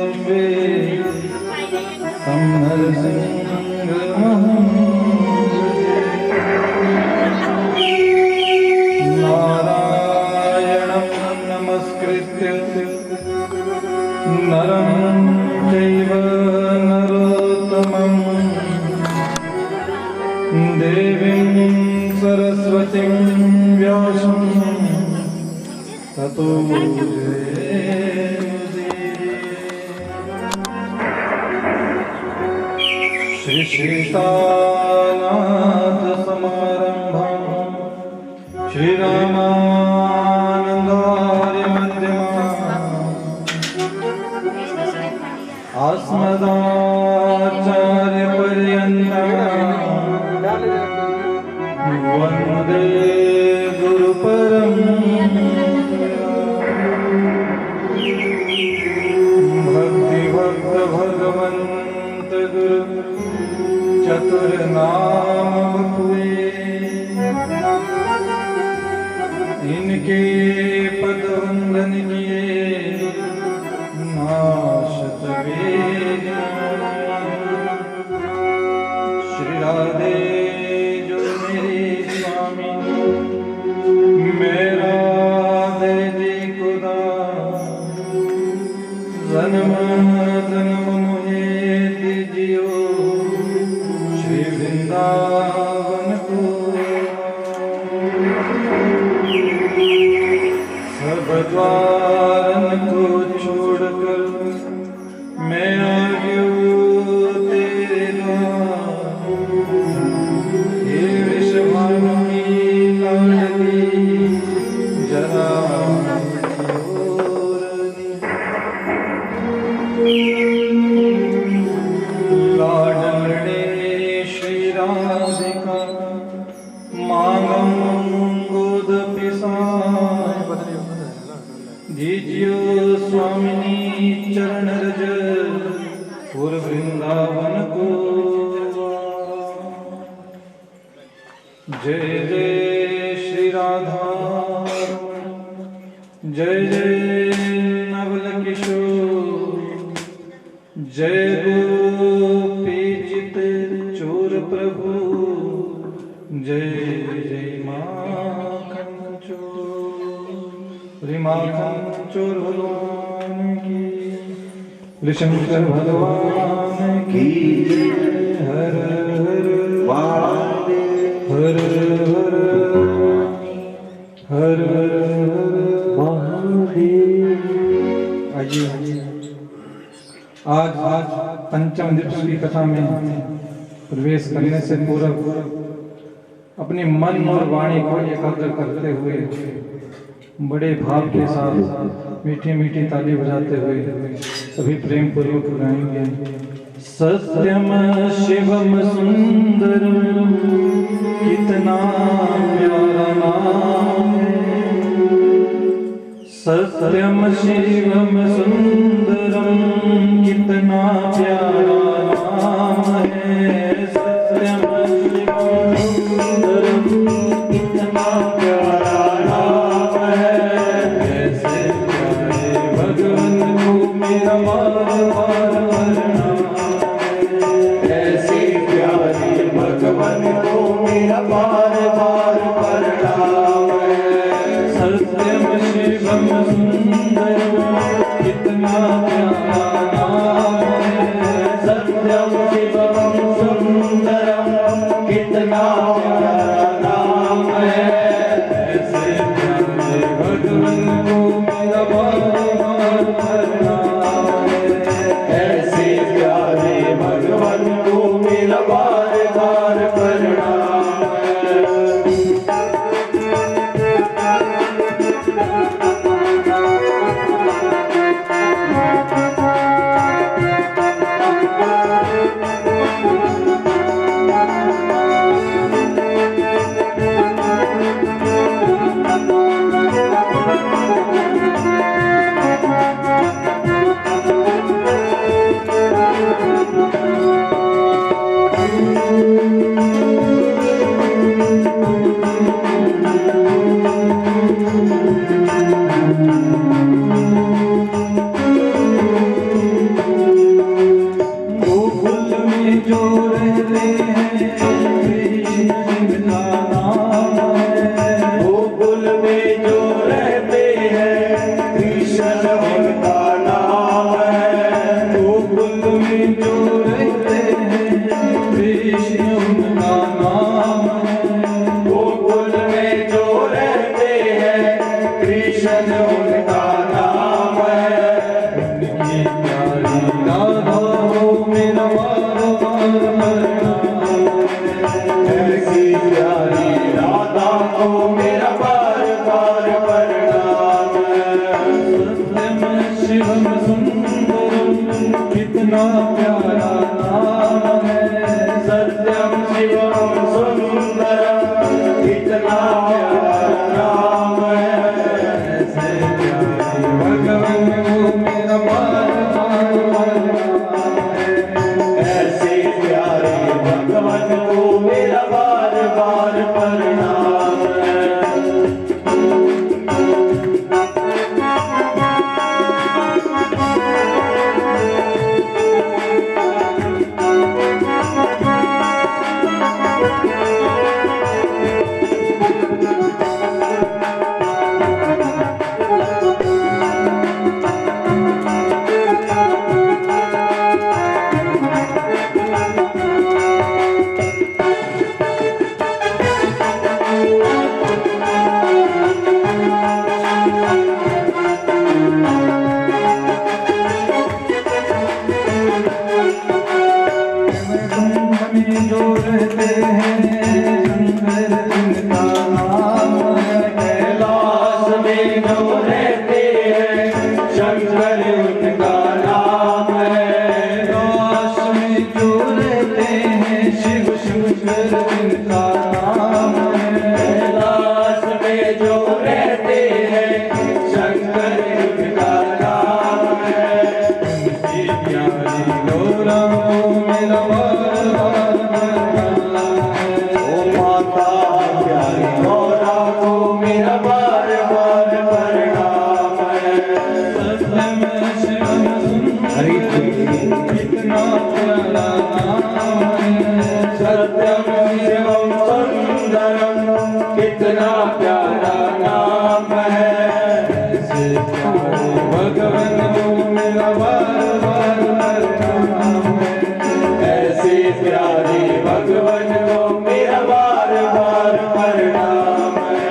सर्वे तं नरसिंहमहं नारायणं नमस्कृत्य नरं चैव नरोत्तमं देवीं सरस्वतीं व्यासं ततो श्री सीतानाथ समारंभं श्रीरामानंदार्य मध्यमाम् अस्मदाचार्य पर्यन्तं वन्दे गुरु भक्ति भक्त भगवंत गुरु चतुर्नाम बपुए इनके पद वंदन किए नाशत वेद श्री राधे जो मेरे स्वामी मेरा दे जी खुदा जन्म जन्म मुझे दीजियो श्री वृंदावन को सब द्वारन को छोड़कर मैं आ गया तेरे द्वार हे विश्वभानु की लाडली जरा लाडले श्री राधिका मांगम गोद पिसाय दीजियो स्वामिनी चरण रज और वृंदावन को जय जय श्री राधा जय जय नवल किशोर जय गोपीचित चोर प्रभु जय जय माखन चोर माखन चोर भगवान की शंकर भगवान की हर हर महादेव हर हर हर हर महादेव। आज पंचम दिवस की कथा में प्रवेश करने से पूर्व अपने मन और वाणी को एकाग्र करते हुए बड़े भाव के साथ मीठी मीठी ताली बजाते हुए सभी प्रेम पूर्वक गाएंगे। सत्यम शिवम सुंदरम कितना प्यारा नाम है। सत्यम शिवम सुंदरम कितना प्यारा नाम है। सत्यम शिवम सुंदरम कितना प्यारा नाम है। ऐसे प्यारे भगवान को मेरा बार बार प्रणाम है। ऐसे प्यारे भगवान को मेरा बार बार प्रणाम है। सत्यम शिवम सुंदरम कितना प्यारा नाम है। सत्यम शिवम सुंदरम कितना प्यारा नाम है। ऐसे प्यारे भगवान को मेरा बार बार प्रणाम है। ऐसे कितना प्यारा नाम है, सत्यम शिवम सुंदरम कितना प्यारा नाम है। ऐसे प्यारे भगवान को मेरा बार बार नाम है, ऐसे प्यारे भगवान को मेरा बार बार प्रणाम है। जो रहते हैं शंकर जिनका नाम है, कैलाश में जो रहते हैं शंकर उनका नाम है। कैलाश में जो रहते हैं शिव शंकर जिनका नाम है, कैलाश में जो रहते हैं शंकर उनका नाम है। उनकी प्यारी गौरा को मेरा बार बार प्रणाम है, ओ माता प्यारी गौरा को मेरा बार बार प्रणाम है। सत्यम शिवम सुंदरम कितना प्यारा नाम है, सत्यम शिवम सुंदरम कितना प्यारा नाम है। ऐसे प्यारे भगवान को मेरा बार बार प्रणाम है, ऐसे प्यारे भगवान को मेरा बार बार प्रणाम है।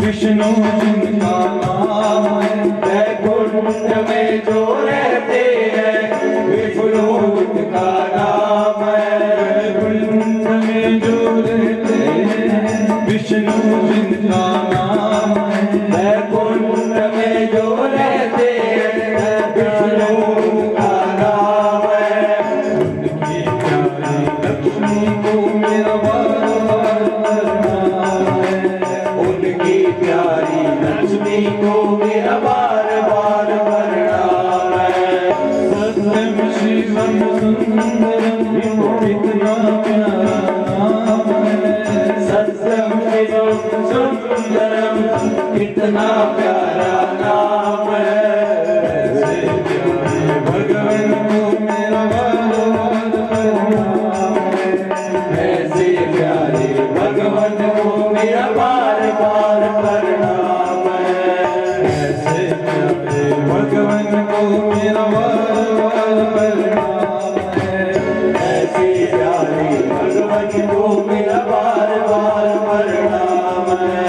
विष्णु जिनका नाम है, वैकुंठ में जो रहते हैं विष्णु उनका नाम है। वैकुंठ में जो रहते हैं विष्णु जिनका नाम है, वैकुंठ में जो रहते हैं विष्णु उनका नाम है। उनकी प्यारी लक्ष्मी को मेरा बार बार प्रणाम है, उनकी प्यारी लक्ष्मी को मेरा बार बार प्रणाम है। सत्यम शिवम सुंदरम कितना प्यारा नाम है, सत्यम शिवम सुंदरम कितना प्यारा नाम है। ऐसे प्यारे भगवान को मेरा बार बार प्रणाम है, ऐसे प्यारे भगवान को मेरा बार बार प्रणाम है। ऐसे प्यारे भगवान को मेरा बार बार प्रणाम है, ऐसे प्यारे भगवान को मेरा बार बार प्रणाम है।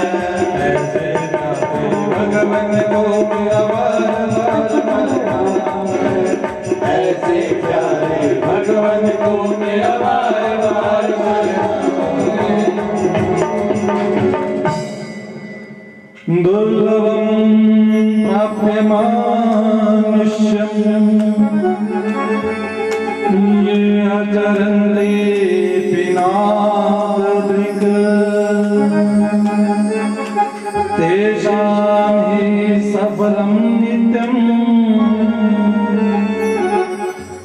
ऐसे प्यारे भगवान को मेरा बार बार प्रणाम है, ऐसे प्यारे भगवान को मेरा बार बार प्रणाम है। दुर्लभं प्राप्यमानुष्यम् ये आचरन्ति पिनादृक् तेषां हि सफलं नित्यम्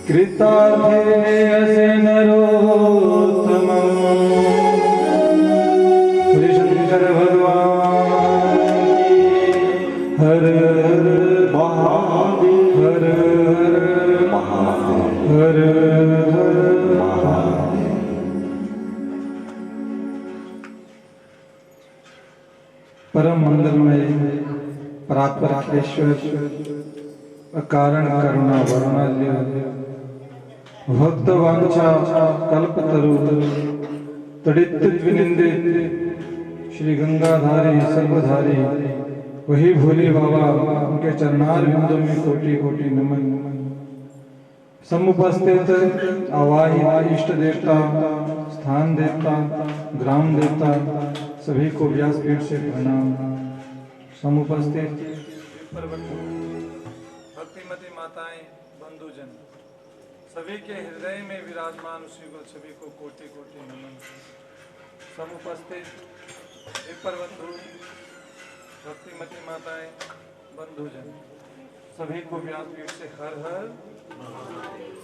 कृतार्थे अस्य नरोत्तमम्। श्री शंकर भगवान हर हर महादेव, हर हर महादेव। परम मंगलमय परात्परेश्वर अकारण करुणा वरुणाल्य भक्त वांछा कल्पतरु तड़ित विनिंदित श्री गंगाधारी सर्वधारी वही भोले बाबा, उनके चरणार बिंदु में कोटि कोटि नमन। समुपस्थित आवाहित इष्ट देवता, स्थान देवता, ग्राम देवता सभी को व्यासपीठ से प्रणाम। समुपस्थित भक्तिमती माताएं, बंधुजन सभी के हृदय में विराजमान उसी को सभी को कोटि कोटि नमन। समुपस्थित विप्रवधु भक्तिमती माताएं, बंधुजन सभी को व्यासपीठ से हर हर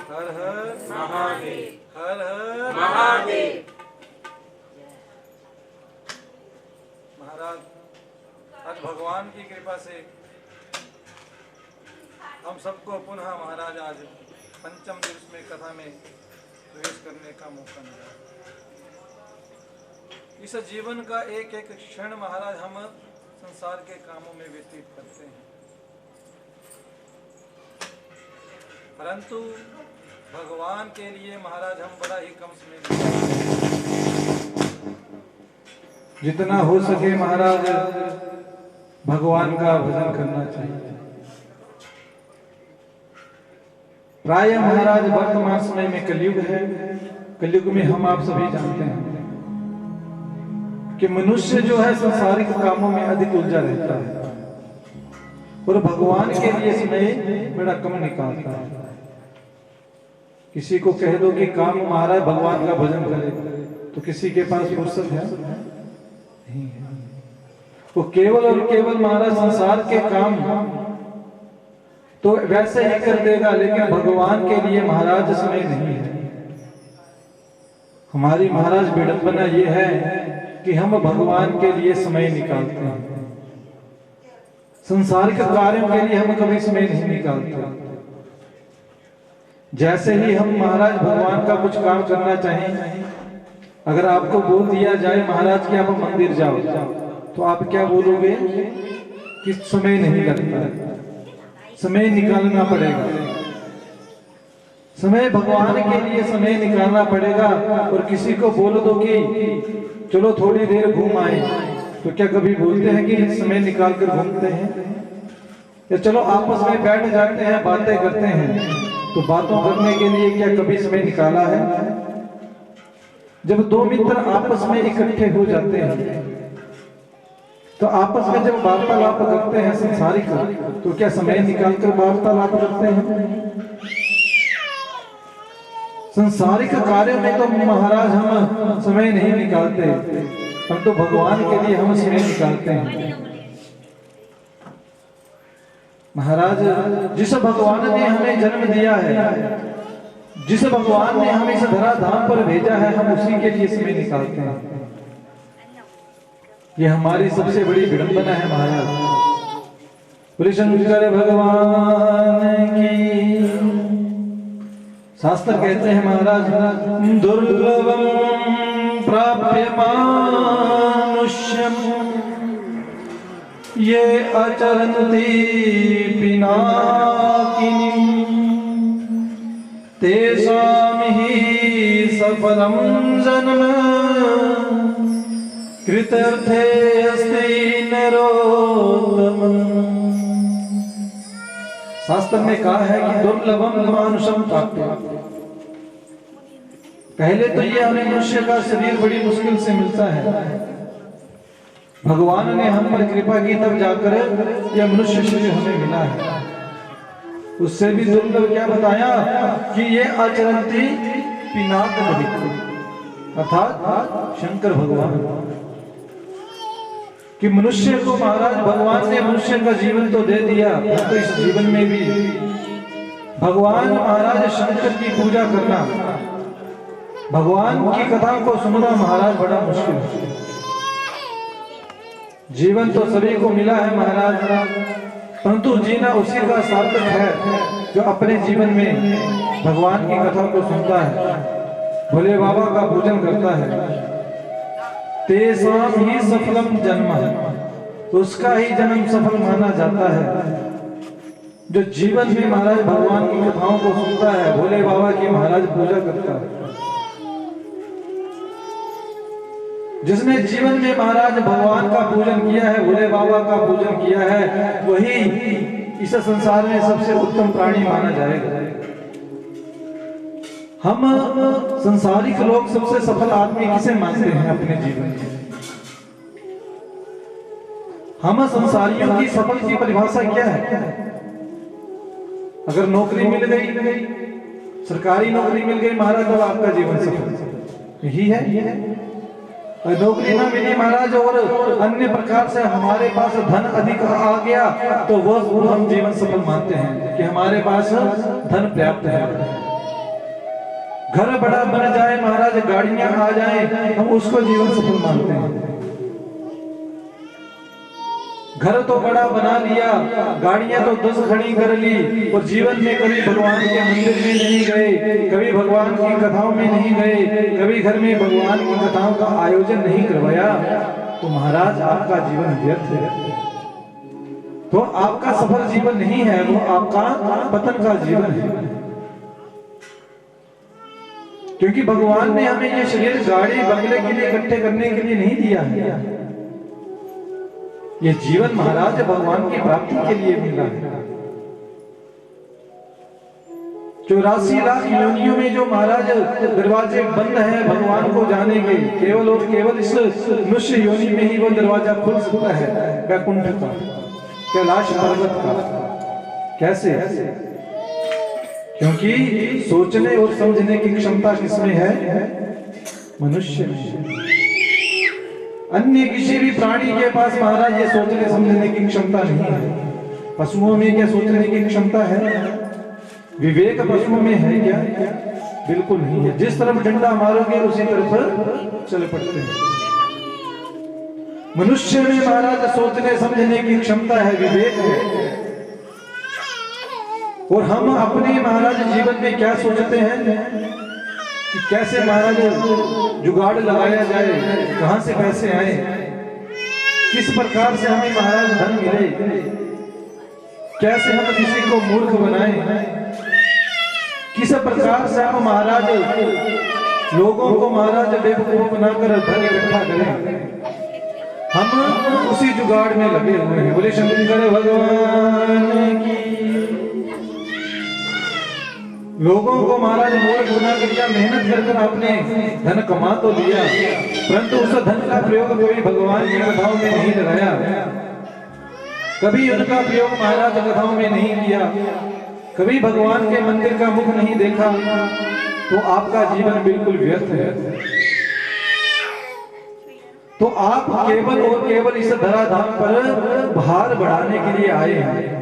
हर हर महादेव, हर हर महादेव। महाराज, आज भगवान की कृपा से हम सबको पुनः महाराज आज पंचम दिवस में कथा में प्रवेश करने का मौका मिला। इस जीवन का एक एक क्षण महाराज हम संसार के कामों में व्यतीत करते हैं, परंतु भगवान के लिए महाराज हम बड़ा ही कम समय जितना हो सके महाराज भगवान का भजन करना चाहिए। प्राय महाराज वर्तमान समय में कलयुग है। कलयुग में हम आप सभी जानते हैं कि मनुष्य जो है संसारिक कामों में अधिक उलझा रहता है और भगवान के लिए समय बड़ा कम निकालता है। किसी को कह दो कि काम महाराज भगवान का भजन करे तो किसी के पास फुर्सत है नहीं है। वो केवल और केवल महाराज संसार के काम तो वैसे ही कर देगा, लेकिन भगवान के लिए महाराज समय नहीं है। हमारी महाराज विडंबना ये है कि हम भगवान के लिए समय निकालते हैं, संसारिक कार्यों के लिए हम कभी समय नहीं निकालते। जैसे ही हम महाराज भगवान का कुछ काम करना चाहें, अगर आपको बोल दिया जाए महाराज कि आप मंदिर जाओ, तो आप क्या बोलोगे कि समय नहीं लगता, समय निकालना पड़ेगा। समय भगवान के लिए समय निकालना पड़ेगा। और किसी को बोल दो कि चलो थोड़ी देर घूम आए, तो क्या कभी बोलते हैं कि समय निकाल कर घूमते हैं? या चलो आपस में बैठ जाते हैं, बातें करते हैं, तो बातों करने के लिए क्या कभी समय निकाला है? जब दो मित्र आपस में इकट्ठे हो जाते हैं तो आपस में जब वार्तालाप करते हैं संसारिक, तो क्या समय निकालकर वार्तालाप करते हैं? संसारिक कार्यों में तो महाराज हम समय नहीं निकालते, परंतु तो भगवान के लिए हम समय निकालते हैं। महाराज, जिस भगवान ने हमें जन्म दिया है, जिस भगवान ने हमें इस धराधाम पर भेजा है, हम उसी के लिए समय निकालते हैं। ये हमारी सबसे बड़ी विडंबना है महाराज। बोले शंकर भगवान की। शास्त्र कहते हैं महाराज, दुर्लभम प्राप्य मानुष्यम ये अचरन्ति पिनाकिनी तेषां हि सफलं जन्म कृतर्थे अस्ति नरोत्तमम्। शास्त्र ने कहा है कि दुर्लभम मानुषम प्राप्य। पहले तो ये हमें मनुष्य का शरीर बड़ी मुश्किल से मिलता है। भगवान ने हम पर कृपा की तब जाकर यह मनुष्य शरीर हमें मिला है। उससे भी दुर्लभ क्या बताया कि ये अचरंती पिनाक अर्थात शंकर भगवान, कि मनुष्य को महाराज भगवान ने मनुष्य का जीवन तो दे दिया, तो इस जीवन में भी भगवान महाराज शंकर की पूजा करना, भगवान की कथा को सुनना महाराज बड़ा मुश्किल है। जीवन तो सभी को मिला है महाराज, परंतु जीना उसी का सार्थक है जो अपने जीवन में भगवान की कथा को सुनता है, भोले बाबा का पूजन करता है। तेसाम ही सफलम जन्म है, तो उसका ही जन्म सफल माना जाता है। जो जीवन में महाराज भगवान की कथाओं को सुनता है, भोले बाबा की महाराज पूजा करता है। जिसने जीवन में महाराज भगवान का पूजन किया है, भोले बाबा का पूजन किया है, वही इस संसार में सबसे उत्तम प्राणी माना जाएगा। हम संसारिक लोग सबसे सफल आदमी किसे मानते हैं अपने जीवन में? हम संसारियों की सफल की परिभाषा क्या है? अगर नौकरी मिल गई, सरकारी नौकरी मिल गई महाराज, तो आपका जीवन सफल यही है। और नौकरी ना मिली महाराज और अन्य प्रकार से हमारे पास धन अधिक आ गया, तो वह हम जीवन सफल मानते हैं कि हमारे पास धन पर्याप्त है। घर बड़ा बन जाए महाराज, गाड़ियां आ जाए, हम उसको जीवन सफल मानते हैं। घर तो बड़ा बना लिया, गाड़ियां तो 10 खड़ी कर ली, और जीवन में कभी भगवान के मंदिर में नहीं गए, कभी भगवान की कथाओं में नहीं गए, कभी घर में भगवान की कथाओं का आयोजन नहीं करवाया, तो महाराज आपका जीवन व्यर्थ है। तो आपका सफल जीवन नहीं है, वो आपका पतन का जीवन है। क्योंकि भगवान ने हमें ये शरीर गाड़ी बंगले के लिए इकट्ठे करने के लिए नहीं दिया है। ये जीवन महाराज भगवान की प्राप्ति के लिए मिला है। 84 लाख योनियों में जो महाराज दरवाजे बंद हैं भगवान को जाने के, केवल और केवल इस मनुष्य योनि में ही वो दरवाजा खुल सकता है, वैकुंठ का, कैलाश पर्वत का। कैसे? क्योंकि सोचने और समझने की क्षमता किसमें है? मनुष्य में। अन्य किसी भी प्राणी के पास महाराज ये सोचने समझने की क्षमता नहीं है। पशुओं में क्या सोचने की क्षमता है? विवेक पशुओं में है क्या? बिल्कुल नहीं है। जिस तरफ डंडा मारोगे उसी तरफ चल पड़ते हैं। मनुष्य में महाराज सोचने समझने की क्षमता है, विवेक है। और हम अपने महाराज जीवन में क्या सोचते हैं कि कैसे महाराज जुगाड़ लगाया जाए, कहां से पैसे आए, किस प्रकार से हमें महाराज धन मिले, कैसे हम किसी को मूर्ख बनाएं, किस प्रकार से हम महाराज लोगों को महाराज बेवकूफ बनाकर धन इकट्ठा करें। हम उसी जुगाड़ में लगे हुए हैं। बोले शंकर भगवान की। लोगों को महाराज मूर्ख बनाकर या मेहनत कर आपने धन कमा तो लिया, परंतु उस धन का प्रयोग कभी भगवान की कथाओं में नहीं लगाया, कभी उनका प्रयोग महाराज कथाओं में नहीं किया, कभी भगवान के मंदिर का मुख नहीं देखा, तो आपका जीवन बिल्कुल व्यर्थ है। तो आप केवल और केवल इस धराधाम पर भार बढ़ाने के लिए आए हैं।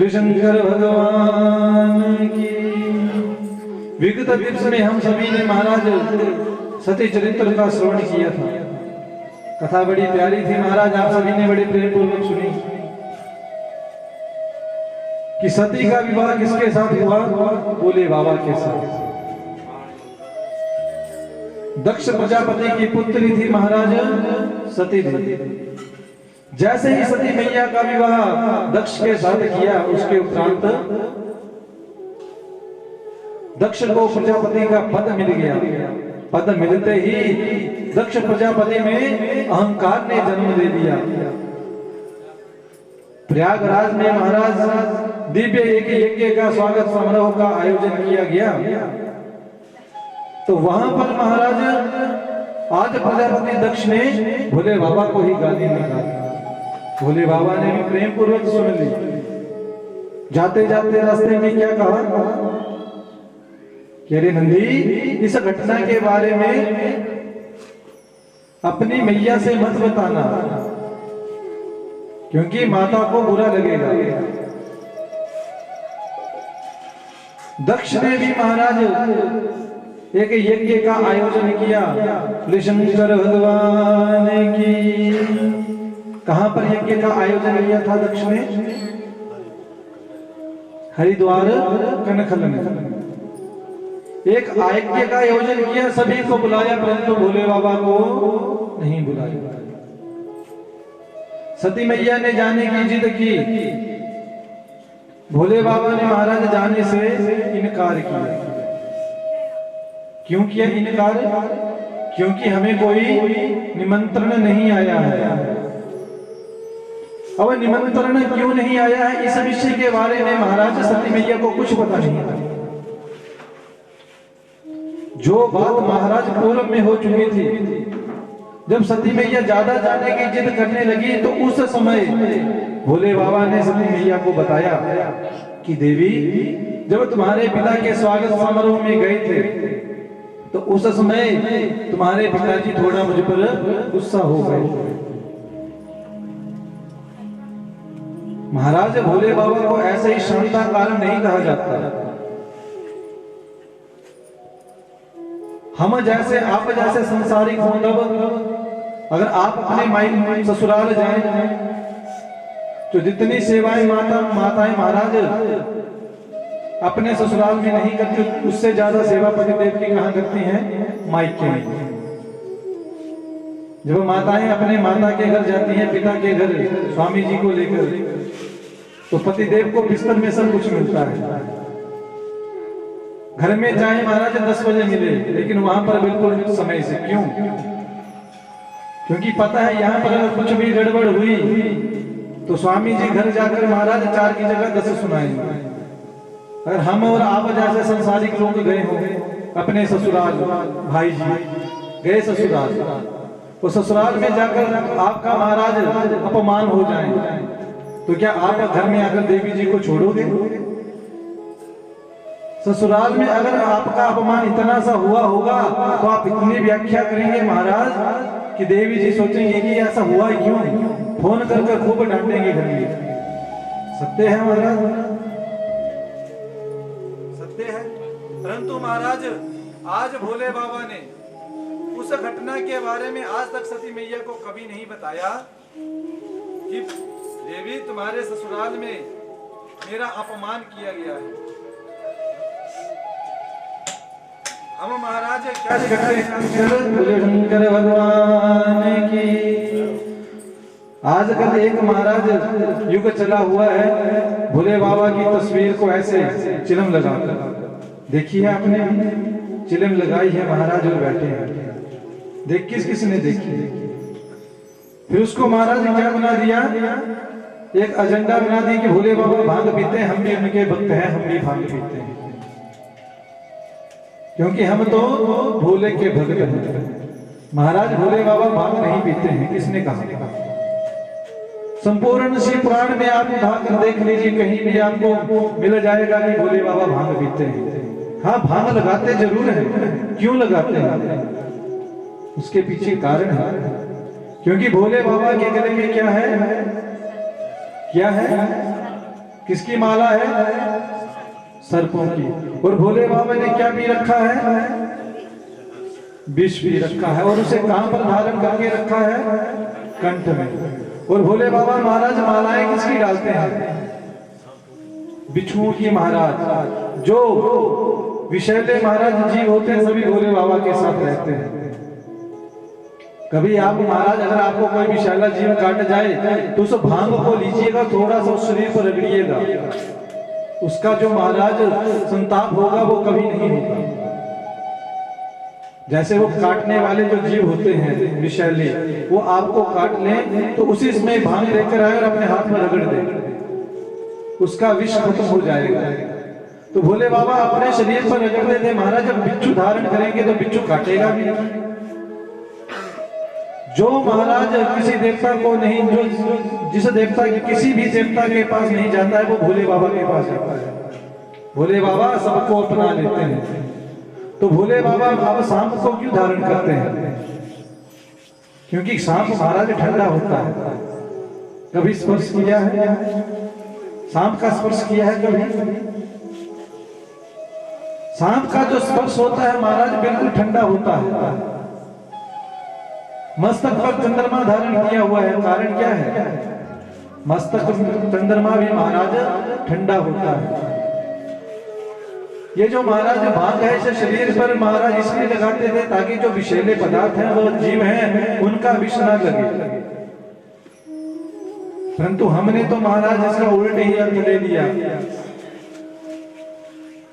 शंकर भगवान की। विगत दिवस में हम सभी ने महाराज सती चरित्र का श्रवण किया था। कथा बड़ी प्यारी थी महाराज, आप सभी ने बड़े प्रेम पूर्वक सुनी कि सती का विवाह किसके साथ हुआ? भोले बाबा के साथ। दक्ष प्रजापति की पुत्री थी महाराज सती देवी। जैसे ही सती मैया का विवाह दक्ष के साथ किया, उसके उपरांत दक्ष को प्रजापति का पद मिल गया। पद मिलते ही दक्ष प्रजापति में अहंकार ने जन्म दे दिया। प्रयागराज में महाराज दिव्य एक यज्ञ का स्वागत समारोह का आयोजन किया गया। तो वहां पर महाराज आज प्रजापति दक्ष ने भोले बाबा को ही गाली निकाली। भोले बाबा ने भी प्रेम पूर्वक सुन ली। जाते जाते रास्ते में क्या कहा कि अरे नंदी, इस घटना के बारे में अपनी मैया से मत बताना, क्योंकि माता को बुरा लगेगा। दक्ष ने भी महाराज एक यज्ञ का आयोजन किया। शंकर भगवान की। कहां पर यज्ञ का आयोजन किया था दक्ष ने? हरिद्वार कनखल में एक यज्ञ का आयोजन किया। सभी को बुलाया, परंतु भोले बाबा को नहीं बुलाया। सती मैया ने जाने की जिद की, भोले बाबा ने महाराज जाने से इनकार किया। क्यों किया इनकार? क्योंकि हमें कोई निमंत्रण नहीं आया है। अब निमंत्रण क्यों नहीं आया है, इस विषय के बारे में महाराज सती मैया को कुछ पता नहीं था। जो बात महाराज पूर्व में हो चुकी थी, जब सती मैया ज्यादा जाने की जिद करने लगी तो उस समय भोले बाबा ने सती मैया को बताया कि देवी, जब तुम्हारे पिता के स्वागत समारोह में गए थे तो उस समय तुम्हारे पिताजी थोड़ा मुझ पर गुस्सा हो गए। महाराज भोले बाबा को ऐसे ही शांता कारण नहीं कहा जाता। हम जैसे आप जैसे संसारिक हो, तब अगर आप अपने माई ससुराल जाएं तो जितनी सेवाएं माताएं महाराज अपने ससुराल में नहीं करती, उससे ज्यादा सेवा पतिदेव की कहां करती हैं? मायके में। जब माताएं अपने माता के घर जाती हैं, पिता के घर स्वामी जी को लेकर, तो पतिदेव को बिस्तर में सब कुछ मिलता है। घर में चाहे महाराज 10 बजे मिले, लेकिन वहां पर बिल्कुल समय से। क्यों? क्योंकि पता है यहां पर अगर कुछ भी गड़बड़ हुई तो स्वामी जी घर जाकर महाराज 4 की जगह 10 सुनाएंगे। अगर हम और आप जैसे संसारिक लोग गए होंगे अपने ससुराल, भाई जी गए ससुराल, तो ससुराल में जाकर आपका महाराज अपमान हो जाए तो क्या आप घर में आकर देवी जी को छोड़ोगे? ससुराल में अगर आपका अपमान इतना सा हुआ होगा तो आप इतनी व्याख्या करेंगे महाराज कि देवी जी सोचेंगे कि ऐसा हुआ क्यों, फोन कर खूब डांटेंगे घर में। सत्य है महाराज, सत्य है। परंतु महाराज आज भोले बाबा ने उस घटना के बारे में आज तक सती मैया को कभी नहीं बताया कि देवी तुम्हारे ससुराल में मेरा अपमान किया गया है। हम महाराज क्या करते हैं? शंकर भगवान की। आजकल एक महाराज युग चला हुआ है, भोले बाबा की तस्वीर को ऐसे चिलम लगाकर, देखी है आपने? चिलम लगाई है महाराज और बैठे हैं। देख किसने देखी? फिर उसको महाराज ने क्या बना दिया? एक एजेंडा बना दी कि भोले बाबा भांग पीते हैं, हम भी उनके भक्त हैं, हम भी भांग पीते हैं, क्योंकि हम तो भोले के भक्त हैं। महाराज भोले बाबा भांग नहीं पीते हैं। किसने कहा? संपूर्ण शिव पुराण में आप उठाकर देख लीजिए, कहीं भी आपको मिल जाएगा कि भोले बाबा भांग पीते हैं। हाँ, भांग लगाते जरूर हैं। क्यों लगाते हैं? उसके पीछे कारण है, क्योंकि भोले बाबा के गले में क्या है? क्या है? किसकी माला है? सर्पों की। और भोले बाबा ने क्या पी रखा है? विष पी रखा है। और उसे कहां पर धारण करके रखा है? कंठ में। और भोले बाबा महाराज मालाएं किसकी डालते हैं? बिच्छुओं की महाराज। जो विषैले महाराज जीव होते हैं सभी भोले बाबा के साथ रहते हैं। कभी आप महाराज अगर आपको कोई विषैला जीव काट जाए तो उस भांग को लीजिएगा, थोड़ा सा उस शरीर पर रगड़िएगा, उसका जो महाराज संताप होगा वो कभी नहीं होगा। जैसे वो काटने वाले जो जीव होते हैं विषैले, वो आपको काट लें तो उसी समय भांग लेकर आए और अपने हाथ में रगड़ दे, उसका विष खत्म हो जाएगा। तो भोले बाबा अपने शरीर पर रगड़ते थे महाराज, जब बिच्छू धारण करेंगे तो बिच्छू काटेगा भी। जो महाराज किसी देवता को नहीं, जो जिस देवता किसी भी देवता के पास नहीं जाता है वो भोले बाबा के पास जाता है। भोले बाबा सबको अपना लेते हैं। तो भोले बाबा अब सांप को क्यों धारण करते हैं? क्योंकि सांप महाराज ठंडा होता है। कभी स्पर्श किया है? सांप का स्पर्श किया है कभी? सांप का जो स्पर्श होता है महाराज बिल्कुल ठंडा होता है। मस्तक पर चंद्रमा धारण किया हुआ है, कारण क्या है? मस्तक चंद्रमा भी महाराज ठंडा होता है। ये जो महाराज भांग है इसे शरीर पर महाराज इसलिए लगाते थे ताकि जो विषैले पदार्थ हैं वो जीव हैं उनका विष ना लगे। परंतु हमने तो महाराज इसका उल्टे ही अर्थ ले लिया।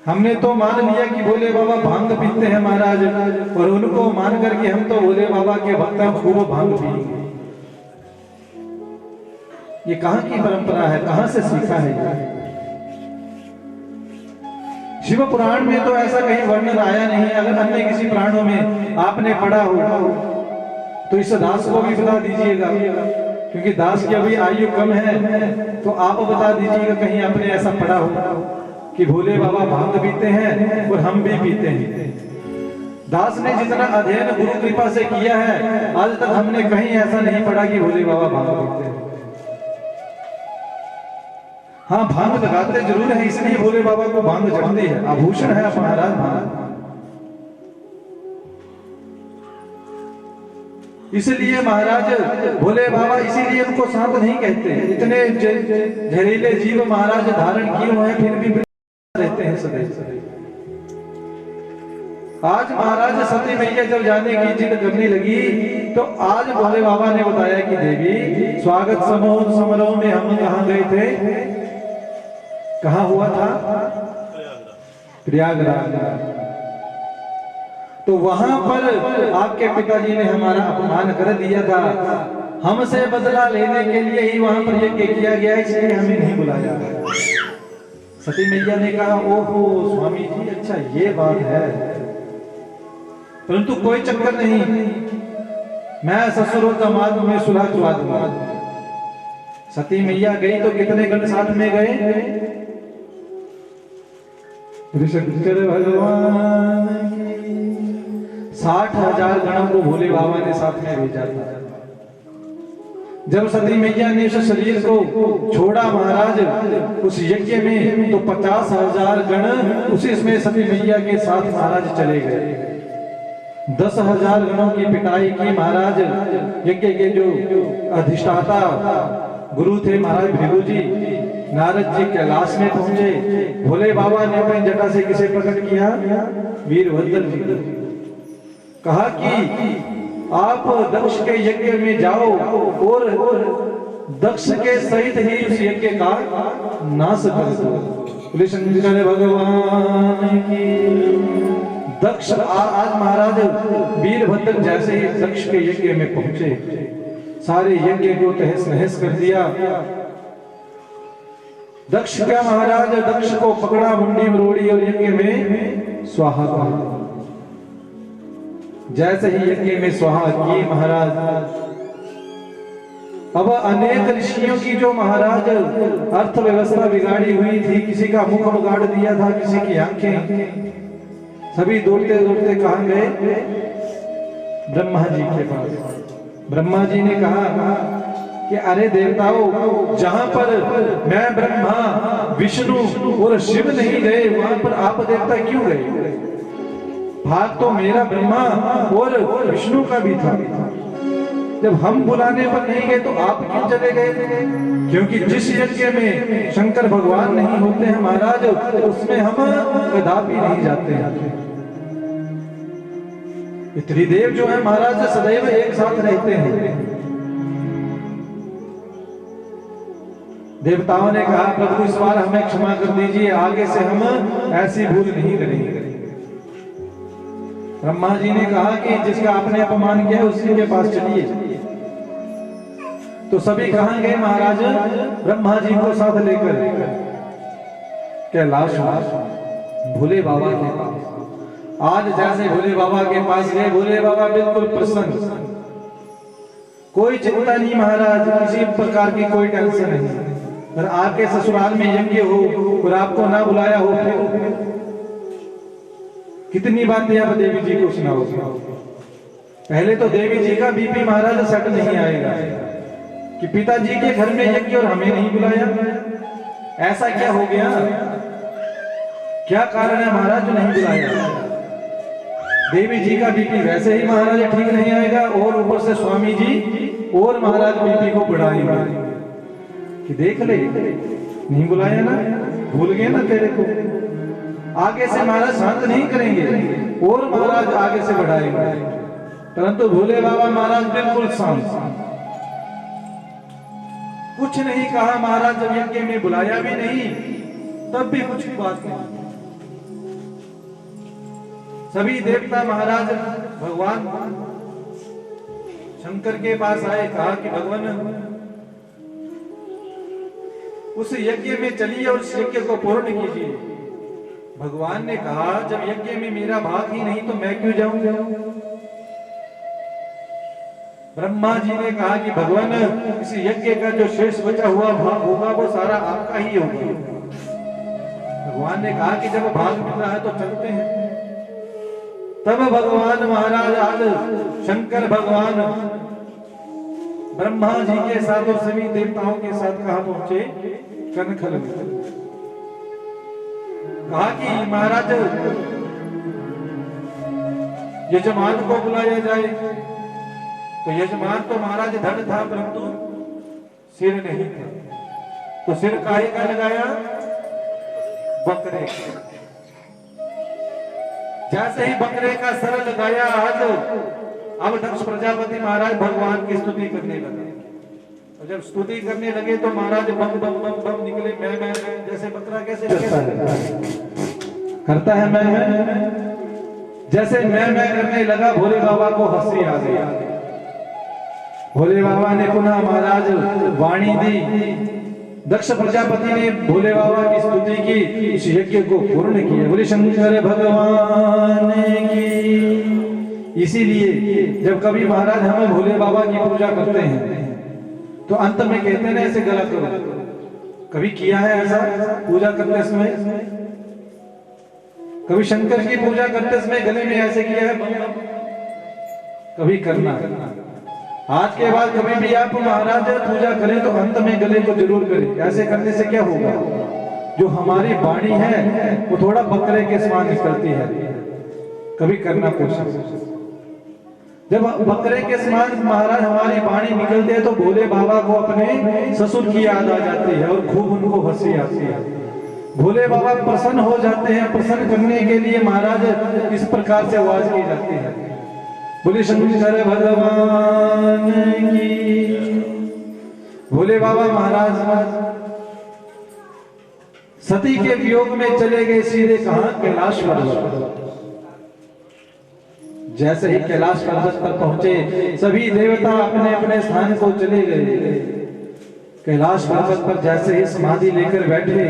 हमने तो मान लिया कि भोले बाबा भांग पीते हैं महाराज, और उनको मान करके हम तो भोले बाबा के भक्त हैं, खूब भांग पिएंगे। ये कहां की परंपरा है, कहां से सीखा है? शिव पुराण में तो ऐसा कहीं वर्णन आया नहीं। अगर अन्य किसी पुराणों में आपने पढ़ा हो तो इस दास को भी बता दीजिएगा, क्योंकि दास की अभी आयु कम है। तो आप बता दीजिएगा कहीं आपने ऐसा पढ़ा हो कि भोले बाबा भांग पीते हैं और हम भी पीते हैं। दास ने जितना अध्ययन गुरु कृपा से किया है, आज तक हमने कहीं ऐसा नहीं पढ़ा कि भोले बाबा भांग पीते हैं। हाँ, भांग लगाते जरूर है, इसलिए भोले बाबा को भांग चढ़ती है, आभूषण है महाराज भांग। इसलिए महाराज भोले बाबा इसीलिए उनको शांत नहीं कहते। इतने जहरीले जीव महाराज धारण किए हुए हैं, फिर भी रहते हैं सदैव। आज महाराज सती मैया जब जाने की जिद करने लगी, तो आज भोले बाबा ने बताया कि देवी, स्वागत समारोह में हम कहाँ गए थे? कहाँ हुआ था? प्रयागराज। तो वहां पर आपके पिताजी ने हमारा अपमान कर दिया था। हमसे बदला लेने के लिए ही वहां पर यज्ञ किया गया, इसलिए हमें नहीं बुलाया। सती मैया ने कहा, ओहो स्वामी जी, अच्छा ये बात है, परंतु कोई चक्कर नहीं, मैं ससुर और दामाद में सुलह करवा दूंगा। सती मैया गई तो कितने गण साथ में गए? ऋषिकेश भगवान 60,000 गणों को भोले बाबा ने साथ में भेजा था। जब सती मैया ने उस शरीर को छोड़ा महाराज उस यज्ञ में, तो 50,000 गण उसी इसमें सती मैया के साथ महाराज चले गए। 10,000 गणों की पिटाई की महाराज। यज्ञ के जो अधिष्ठाता गुरु थे महाराज भृगु जी, नारद जी कैलाश में पहुंचे। भोले बाबा ने अपनी जटा से किसे प्रकट किया? वीरभद्र जी को। कहा कि आप दक्ष के यज्ञ में जाओ और दक्ष के सहित ही उस यज्ञ का नाश कर दो। शंकर भगवान की। दक्ष आज महाराज वीरभद्र जैसे ही दक्ष के यज्ञ में पहुंचे, सारे यज्ञ को तहस नहस कर दिया। दक्ष क्या महाराज, दक्ष को पकड़ा, मुंडी मरोड़ी और यज्ञ में स्वाहा कहा। जैसे ही यज्ञ में स्वाहा की महाराज, अब अनेक ऋषियों की जो महाराज अर्थव्यवस्था बिगाड़ी हुई थी, किसी का मुख बिगाड़ दिया था, किसी की आंखें, सभी दौड़ते दौड़ते कहां गए? ब्रह्मा जी के पास। ब्रह्मा जी ने कहा कि अरे देवताओं, जहां पर मैं ब्रह्मा, विष्णु और शिव नहीं गए, वहां पर आप देवता क्यों गए? भाग तो मेरा ब्रह्मा और विष्णु का भी था। जब हम बुलाने पर नहीं गए तो आप क्यों चले गए? क्योंकि जिस यज्ञ में शंकर भगवान नहीं होते हैं महाराज, उसमें हम कदापि नहीं जाते हैं। त्रिदेव जो है महाराज सदैव एक साथ रहते हैं। देवताओं ने कहा, प्रभु इस बार हमें क्षमा कर दीजिए, आगे से हम ऐसी भूल नहीं करेंगे। ब्रह्मा जी ने कहा कि जिसका आपने अपमान किया उसी के पास चलिए। तो सभी कहां गए महाराज? ब्रह्मा जी को साथ लेकर कैलाश भोले बाबा के पास। आज जैसे भोले बाबा के पास गए, भोले बाबा बिल्कुल प्रसन्न, कोई चिंता नहीं महाराज, किसी प्रकार की कोई टेंशन नहीं। और आपके ससुराल में यज्ञ हो और आपको ना बुलाया हो, फिर कितनी बातें आप देवी जी को सुनाओ। पहले तो देवी जी का बीपी महाराज सेट नहीं आएगा कि पिताजी के घर में यज्ञ और हमें नहीं बुलाया। ऐसा क्या हो गया? क्या कारण है महाराज जो नहीं बुलाया? देवी जी का बीपी वैसे ही महाराज ठीक नहीं आएगा, और ऊपर से स्वामी जी और महाराज बीपी को बढ़ाएंगे कि देख ले, नहीं बुलाया ना, भूल गए ना तेरे को। आगे से महाराज शांत नहीं करेंगे और महाराज आगे से बढ़ाएंगे। परंतु भोले बाबा महाराज बिल्कुल शांत। कुछ नहीं कहा महाराज, जब यज्ञ में बुलाया भी नहीं तब भी कुछ बात नहीं। सभी देवता महाराज भगवान शंकर के पास आए, कहा कि भगवान उस यज्ञ में चलिए और उस यज्ञ को पूर्ण कीजिए। भगवान ने कहा जब यज्ञ में मेरा भाग ही नहीं तो मैं क्यों जाऊं। ब्रह्मा जी ने कहा कि भगवान इस यज्ञ का जो शेष बचा हुआ भाग होगा वो सारा आपका ही होगा। भगवान ने कहा कि जब भाग मिल रहा है तो चलते हैं। तब भगवान महाराज आज शंकर भगवान ब्रह्मा जी के साथ और सभी देवताओं के साथ कहा पहुंचे, कनखल में। कहा कि महाराज यजमान को बुलाया जाए। तो यजमान तो महाराज धड़ था परंतु सिर नहीं था, तो सिर काहे का लगाया, बकरे का। जैसे ही बकरे का सर लगाया आज अब दक्ष प्रजापति महाराज भगवान की स्तुति करने लगे। और जब स्तुति करने लगे तो महाराज बम बम बम बम निकले, मैं जैसे बकरा कैसे करता है मैं जैसे मैं करने लगा, भोले बाबा को हंसी आ गई। भोले बाबा ने पुनः महाराज वाणी दी। दक्ष प्रजापति ने भोले बाबा की स्तुति की, इस यज्ञ को पूर्ण किया। बोले शंकर भगवान की। इसीलिए जब कभी महाराज हमें भोले बाबा की पूजा करते हैं तो अंत में कहते हैं ऐसे गला करो। कभी किया है ऐसा पूजा करते समय? कभी शंकर की पूजा करते समय गले में ऐसे किया है? कभी करना। आज के बाद कभी भी आप महाराज पूजा करें तो अंत में गले को जरूर करें। ऐसे करने से क्या होगा, जो हमारी वाणी है वो थोड़ा बकरे के समान निकलती है। कभी करना कोशिश। जब बकरे के समान महाराज हमारी वाणी निकलती है तो भोले बाबा को अपने ससुर की याद आ जाती है और खूब उनको हंसी आती है। भोले बाबा प्रसन्न हो जाते हैं। प्रसन्न करने के लिए महाराज इस प्रकार से आवाज की जाती है, बोले शंकर भगवान की। भोले बाबा महाराज सती के वियोग में चले गए, सीधे कहां, कैलाश पर्वत। जैसे ही कैलाश पर्वत पर पहुंचे सभी देवता अपने अपने स्थान को चले गए। कैलाश पर्वत पर जैसे ही समाधि लेकर बैठे,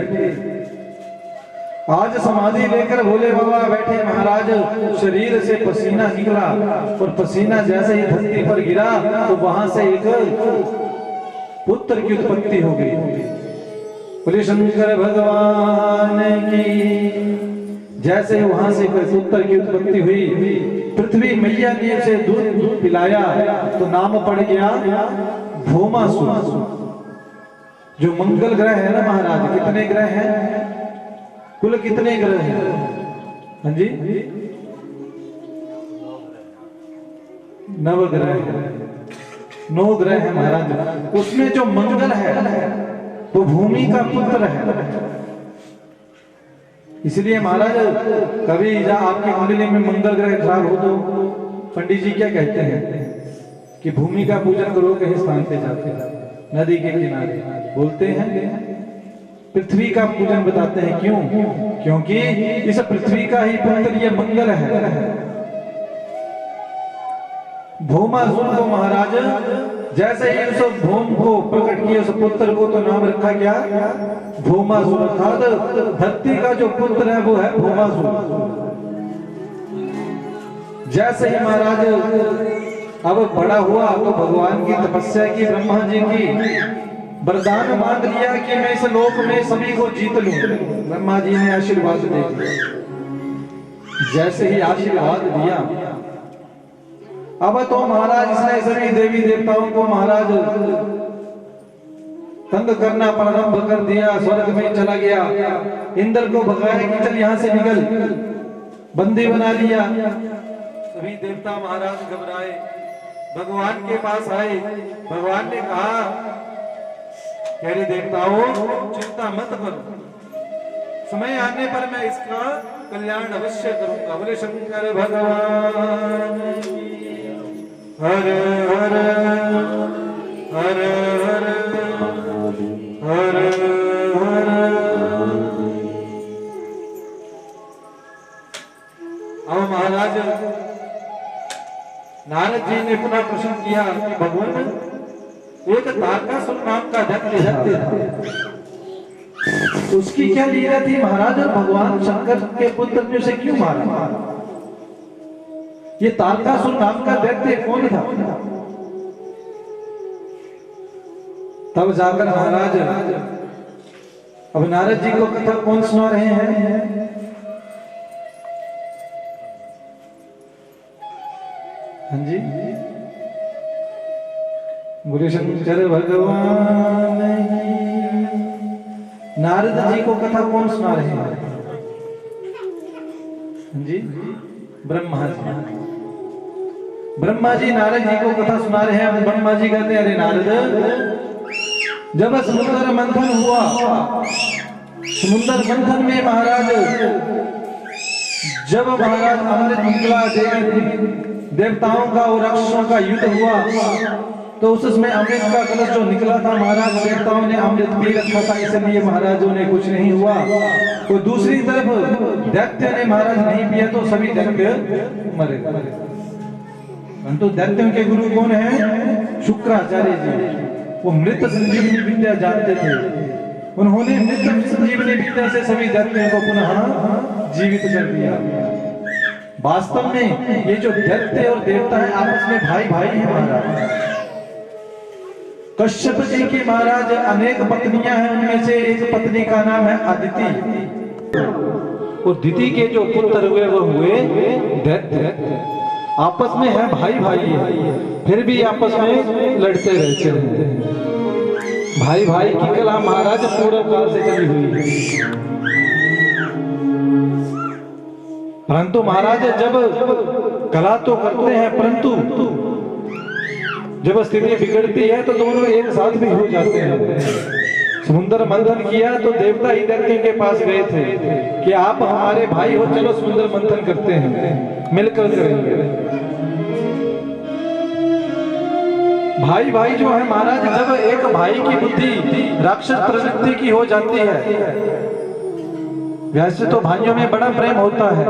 आज समाधि लेकर भोले बाबा बैठे, महाराज शरीर से पसीना निकला और पसीना जैसे ही धरती पर गिरा तो वहां से एक पुत्र की उत्पत्ति हो गई। बोले शंकर भगवान की। जैसे वहां से कोई पुत्र की उत्पत्ति हुई, पृथ्वी मैया ने उसे दूध पिलाया तो नाम पड़ गया भौमासुर। जो मंगल ग्रह है ना महाराज, कितने ग्रह हैं, कुल कितने ग्रह हैं? हाँ जी, 9 ग्रह है। 9 ग्रह है महाराज। उसमें जो मंगल है वो भूमि का पुत्र है। इसलिए महाराज कभी आपकी कुंडली में मंगल ग्रह खराब हो तो पंडित जी क्या कहते हैं कि भूमि का पूजन करो, कहीं स्थान पे जाके नदी के किनारे बोलते हैं। पृथ्वी का पूजन बताते हैं, क्यों? क्योंकि इस पृथ्वी का ही पुत्र ये मंगल है। भौमासुर को महाराज जैसे ही उस भौम को प्रकट किया, उस पुत्र को तो नाम रखा क्या, भौमासुर। अर्थात धरती का जो पुत्र है वो है भौमासुर। जैसे ही महाराज अब बड़ा हुआ तो भगवान की तपस्या की, ब्रह्मा जी की, वरदान मांग लिया कि मैं इस लोक में सभी को जीत लूं। ब्रह्मा जी ने आशीर्वाद दे दिया। जैसे ही आशीर्वाद दिया अब तो महाराज इसने सभी देवी देवताओं को महाराज तंग करना प्रारंभ कर दिया। स्वर्ग में चला गया, इंद्र को भगाया कि चल यहां से निकल, बंदी बना लिया। सभी देवता महाराज घबराए, भगवान के पास आए। भगवान ने कहा, कह रहे देवताओं चिंता मत करो, समय आने पर मैं इसका कल्याण अवश्य करूंगा। बोले शंकर भगवान हर हर हर हर अब महाराज नारद जी ने पुनः प्रश्न किया कि भगवान एक तारकासुर नाम का दैत्य था, उसकी क्या लीला थी महाराज, और भगवान शंकर के पुत्र ने उसे क्यों मारा? ये तारकासुर नाम का दैत्य कौन था? तब जाकर महाराज अब नारद जी को कथा कौन सुना रहे हैं? हाँ जी, गुरु शंकर भगवान नारद जी को कथा कौन सुना रहे हैं? हाँ जी, ब्रह्मा जी। ब्रह्मा जी नारद जी को कथा सुना रहे हैं। ब्रह्मा जी कहते हैं, अरे नारद, जब समुद्र मंथन हुआ, समुद्र मंथन में महाराज जब महाराज अमृत निकला, देवताओं का और राक्षसों का युद्ध हुआ, तो उसमें अमृत का कलश जो निकला था महाराज, देवताओं ने अमृत पी रखा था, इसलिए महाराजों ने कुछ नहीं हुआ। और दूसरी तरफ दैत्य ने महाराज नहीं पिया तो सभी दैत्य मरे। परंतु दैत्यों के गुरु कौन है? शुक्राचार्य जी। वो मृत संजीवनी विद्या जानते थे, उन्होंने मृत संजीवनी विद्या से सभी दैत्यों को पुनः जीवित कर दिया। वास्तव में ये जो दैत्य और देवता है आपस में भाई भाई हैं महाराज। कश्यप जी की महाराज अनेक पत्नियां हैं, उनमें से एक पत्नी का नाम है अदिति, और दिति के जो पुत्र हुए वो हुए दैत्य। आपस में है भाई भाई है, फिर भी आपस में लड़ते रहते हैं। भाई भाई की कला महाराज पूर्व काल से चली हुई है। परंतु महाराज जब कला तो करते हैं, परंतु जब स्थिति बिगड़ती है तो दोनों एक साथ भी हो जाते हैं। समुद्र मंथन किया तो देवता ही दैत्य के पास गए थे कि आप हमारे भाई हो, चलो समुद्र मंथन करते हैं, मिलकर करेंगे। भाई भाई जो है महाराज, जब एक भाई की बुद्धि राक्षस प्रवृत्ति की हो जाती है, वैसे तो भाइयों में बड़ा प्रेम होता है,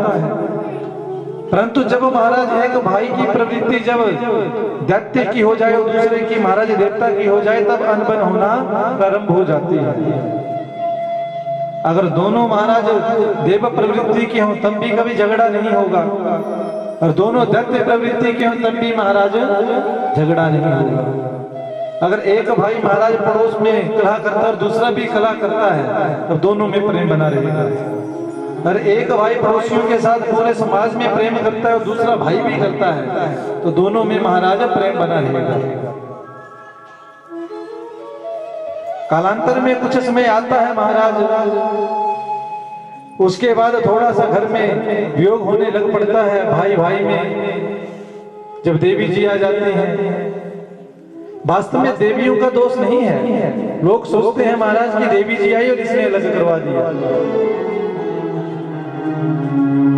परंतु जब महाराज एक भाई की प्रवृत्ति जब दैत्य की हो जाए और दूसरे की महाराज देवता की हो जाए, तब अनबन होना प्रारंभ हो जाती है। अगर दोनों महाराज देव प्रवृत्ति के हों तब भी कभी झगड़ा नहीं होगा, और दोनों दैत्य प्रवृत्ति के हों तब भी महाराज झगड़ा नहीं होगा। अगर एक भाई महाराज पड़ोस में कलह करता है और दूसरा भी कलह करता है, तब दोनों में प्रेम बना रहेगा। अगर एक भाई पड़ोसियों के साथ पूरे समाज में प्रेम करता है और दूसरा भाई भी करता है, तो दोनों में महाराज प्रेम बना रहेगा। कालांतर में कुछ समय आता है महाराज, उसके बाद थोड़ा सा घर में वियोग होने लग पड़ता है भाई भाई में। जब देवी जी आ जाती हैं, वास्तव में देवियों का दोष नहीं है। लोग सोचते हैं महाराज की देवी जी आई और इसने अलग करवा दिया।